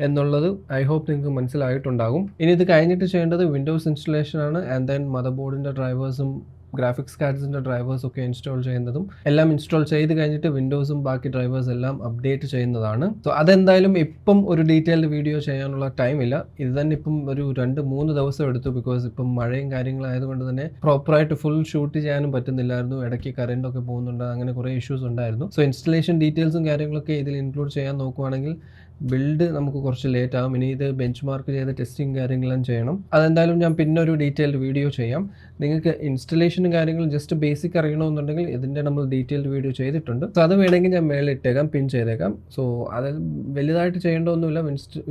എന്നുള്ളത് ഐ ഹോപ്പ് നിങ്ങൾക്ക് മനസ്സിലായിട്ടുണ്ടാകും. ഇനി ഇത് കഴിഞ്ഞിട്ട് ചെയ്യേണ്ടത് വിൻഡോസ് ഇൻസ്റ്റലേഷൻ ആണ്. ആൻഡ് ദെൻ മദർ ബോർഡിൻ്റെ ഡ്രൈവേഴ്സും ഗ്രാഫിക്സ് കാർഡ്സിൻ്റെ ഡ്രൈവേഴ്സൊക്കെ ഇൻസ്റ്റാൾ ചെയ്യുന്നതും എല്ലാം ഇൻസ്റ്റാൾ ചെയ്ത് കഴിഞ്ഞിട്ട് വിൻഡോസും ബാക്കി ഡ്രൈവേഴ്സ് എല്ലാം അപ്ഡേറ്റ് ചെയ്യുന്നതാണ്. സോ അതെന്തായാലും ഇപ്പം ഒരു ഡീറ്റെയിൽഡ് വീഡിയോ ചെയ്യാനുള്ള ടൈമില്ല. ഇത് തന്നെ ഇപ്പം ഒരു 2-3 ദിവസം എടുത്തു. ബിക്കോസ് ഇപ്പം മഴയും കാര്യങ്ങളായതുകൊണ്ട് തന്നെ പ്രോപ്പറായിട്ട് ഫുൾ ഷൂട്ട് ചെയ്യാനും പറ്റുന്നില്ലായിരുന്നു. ഇടയ്ക്ക് കറണ്ടൊക്കെ പോകുന്നുണ്ട്, അങ്ങനെ കുറേ ഇഷ്യൂസ് ഉണ്ടായിരുന്നു. സോ ഇൻസ്റ്റലേഷൻ ഡീറ്റെയിൽസും കാര്യങ്ങളൊക്കെ ഇതിൽ ഇൻക്ലൂഡ് ചെയ്യാൻ നോക്കുവാണെങ്കിൽ ബിൽഡ് നമുക്ക് കുറച്ച് ലേറ്റ് ആകും. ഇനി ഇത് ബെഞ്ച് മാർക്ക് ചെയ്ത് ടെസ്റ്റിംഗ് കാര്യങ്ങളെല്ലാം ചെയ്യണം. അതെന്തായാലും ഞാൻ പിന്നെ ഒരു ഡീറ്റെയിൽഡ് വീഡിയോ ചെയ്യാം. നിങ്ങൾക്ക് ഇൻസ്റ്റലേഷനും കാര്യങ്ങളും ജസ്റ്റ് ബേസിക് അറിയണമെന്നുണ്ടെങ്കിൽ ഇതിൻ്റെ നമ്മൾ ഡീറ്റെയിൽഡ് വീഡിയോ ചെയ്തിട്ടുണ്ട്. സോ അത് വേണമെങ്കിൽ ഞാൻ മേളിൽ ഇട്ടേക്കാം, പിൻ ചെയ്തേക്കാം. സോ അത് വലുതായിട്ട് ചെയ്യേണ്ടതൊന്നുമില്ല.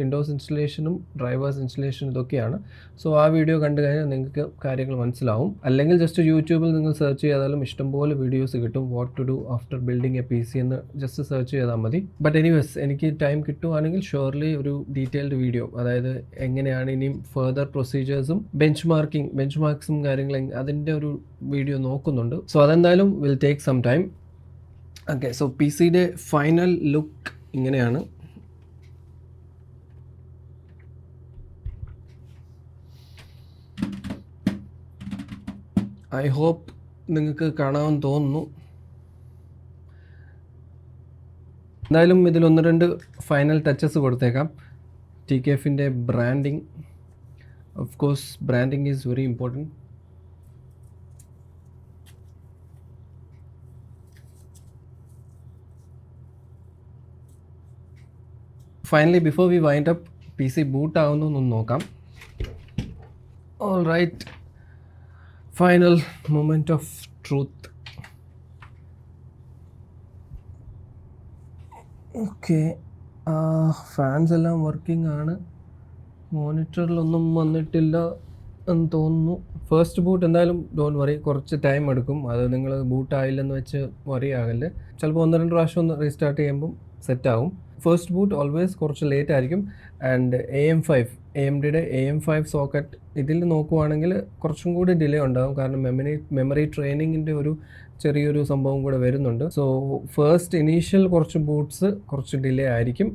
വിൻഡോസ് ഇൻസ്റ്റലേഷനും ഡ്രൈവേഴ്സ് ഇൻസ്റ്റലേഷനും ഇതൊക്കെയാണ്. സോ ആ വീഡിയോ കണ്ടു കഴിഞ്ഞാൽ നിങ്ങൾക്ക് കാര്യങ്ങൾ മനസ്സിലാവും. അല്ലെങ്കിൽ ജസ്റ്റ് യൂട്യൂബിൽ നിങ്ങൾ സെർച്ച് ചെയ്താലും ഇഷ്ടംപോലെ വീഡിയോസ് കിട്ടും. What to do after building a P C എന്ന് ജസ്റ്റ് സെർച്ച് ചെയ്താൽ മതി. ബട്ട് എനിവേസ് എനിക്ക് ടൈം കിട്ടുവാണെങ്കിൽ ഷുവർലി ഒരു ഡീറ്റെയിൽഡ് വീഡിയോ, അതായത് എങ്ങനെയാണ് ഇനിയും ഫെർദർ പ്രൊസീജിയേഴ്സും ബെഞ്ച് മാർക്സും കാര്യങ്ങളും അതിൻ്റെ ഒരു വീഡിയോ നോക്കുന്നുണ്ട്. സോ അതെന്തായാലും will take some time. Okay, so P സിയുടെ ഫൈനൽ ലുക്ക് ഇങ്ങനെയാണ്. ഐ ഹോപ്പ് നിങ്ങൾക്ക് കാണാമെന്ന് തോന്നുന്നു. എന്തായാലും ഇതിൽ 1-2 ഫൈനൽ ടച്ചസ് കൊടുത്തേക്കാം. TKFിൻ്റെ branding, of course branding is very important. Finally before we wind up, P C boot ആവുന്നൊന്ന് നോക്കാം. All right, final moment of truth. Okay, fans എല്ലാം വർക്കിംഗ് ആണ്. മോണിറ്ററിലൊന്നും വന്നിട്ടില്ല എന്ന് തോന്നുന്നു. ഫസ്റ്റ് ബൂട്ട് എന്തായാലും ഡോണ്ട് വറി, കുറച്ച് ടൈം എടുക്കും. അത് നിങ്ങൾ ബൂട്ടായില്ലെന്ന് വെച്ച് വറി ആകല്ലേ. ചിലപ്പോൾ 1-2 പ്രാവശ്യം ഒന്ന് റീസ്റ്റാർട്ട് ചെയ്യുമ്പം സെറ്റാവും. ഫസ്റ്റ് ബൂട്ട് ഓൾവേസ് കുറച്ച് ലേറ്റ് ആയിരിക്കും. ആൻഡ് AMDയുടെ AM5 സോക്കറ്റ് ഇതിൽ നോക്കുവാണെങ്കിൽ കുറച്ചും കൂടി ഡിലേ ഉണ്ടാകും. കാരണം മെമ്മറി ട്രെയിനിങ്ങിൻ്റെ ഒരു ചെറിയൊരു സംഭവം കൂടെ വരുന്നുണ്ട്. സോ ഫസ്റ്റ് ഇനീഷ്യൽ കുറച്ച് ബൂട്ട്സ് കുറച്ച് ഡിലേ ആയിരിക്കും.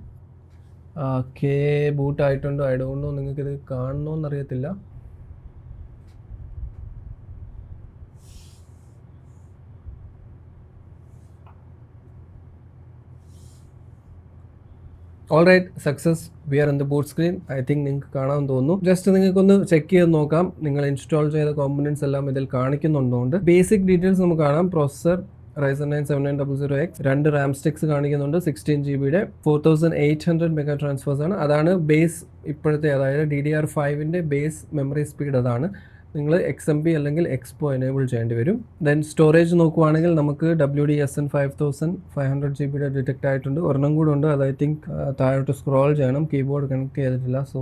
ഓക്കെ, ബൂട്ടായിട്ടുണ്ടോ ഐ ഡോണ്ട് നോ, നിങ്ങൾക്കിത് കാണണമെന്നറിയത്തില്ല. All right, success. We are in the boot screen. I think നിങ്ങൾക്ക് കാണാൻ തോന്നുന്നു. ജസ്റ്റ് നിങ്ങൾക്കൊന്ന് ചെക്ക് ചെയ്ത് നോക്കാം. നിങ്ങൾ ഇൻസ്റ്റാൾ ചെയ്ത കോമ്പണൻസ് എല്ലാം ഇതിൽ കാണിക്കുന്നുണ്ട്. ബേസിക് ഡീറ്റെയിൽസ് നമുക്ക് കാണാം. Processor Ryzen 9 7900X, 2 RAM sticks കാണിക്കുന്നുണ്ട്, 16GB 4800 മെഗാ ട്രാൻസ്ഫേഴ്സ് ആണ്. അതാണ് ബേസ് ഇപ്പോഴത്തെ, അതായത് DDR5ൻ്റെ ബേസ് മെമ്മറി സ്പീഡ് അതാണ്. നിങ്ങൾ XMP അല്ലെങ്കിൽ എക്സ്പോ എനേബിൾ ചെയ്യേണ്ടി വരും. ദെൻ സ്റ്റോറേജ് നോക്കുവാണെങ്കിൽ നമുക്ക് WDSN 5500GB ഡിറ്റക്ട് ആയിട്ടുണ്ട്. ഒരെണ്ണം കൂടെ ഉണ്ട്, അത് ഐ തിങ്ക് താഴോട്ട് സ്ക്രോൾ ചെയ്യണം. കീബോർഡ് കണക്ട് ചെയ്തിട്ടില്ല, so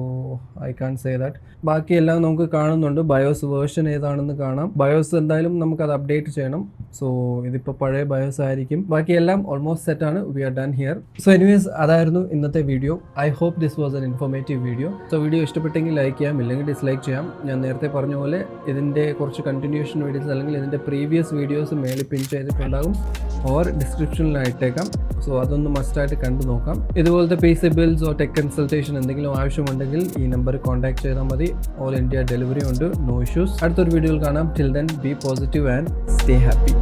I can't say that. ബാക്കിയെല്ലാം നമുക്ക് കാണുന്നുണ്ട്. ബയോസ് വേർഷൻ ഏതാണെന്ന് കാണാം. ബയോസ് എന്തായാലും നമുക്കത് അപ്ഡേറ്റ് ചെയ്യണം. സോ ഇതിപ്പോൾ പഴയ ബയോസ് ആയിരിക്കും. ബാക്കിയെല്ലാം ഓൾമോസ്റ്റ് സെറ്റ് ആണ്. We are done here. So anyways, അതായിരുന്നു ഇന്നത്തെ video. I hope this was an informative video. So video ഇഷ്ടപ്പെട്ടെങ്കിൽ ലൈക്ക് ചെയ്യാം, ഇല്ലെങ്കിൽ ഡിസ്ലൈക്ക് ചെയ്യാം. ഞാൻ നേരത്തെ പറഞ്ഞ പോലെ ഇതിൻ്റെ കുറച്ച് കണ്ടിന്യൂഷൻ വീഡിയോസ് അല്ലെങ്കിൽ ഇതിൻ്റെ പ്രീവിയസ് വീഡിയോസ് മേളിൽ പിൻ ചെയ്തിട്ടുണ്ടാകും, ഓർ ഡിസ്ക്രിപ്ഷനിലായിട്ടേക്കാം. സോ അതൊന്ന് മസ്റ്റായിട്ട് കണ്ടു നോക്കാം. ഇതുപോലത്തെ PC builds or tech consultation എന്തെങ്കിലും ആവശ്യമുണ്ടെങ്കിൽ ഈ നമ്പർ കോൺടാക്ട് ചെയ്താൽ മതി. ഓൾ ഇന്ത്യ ഡെലിവറി ഉണ്ട്, നോ ഇഷ്യൂസ്. അടുത്തൊരു വീഡിയോയിൽ കാണാം. Till then, B positive and stay happy.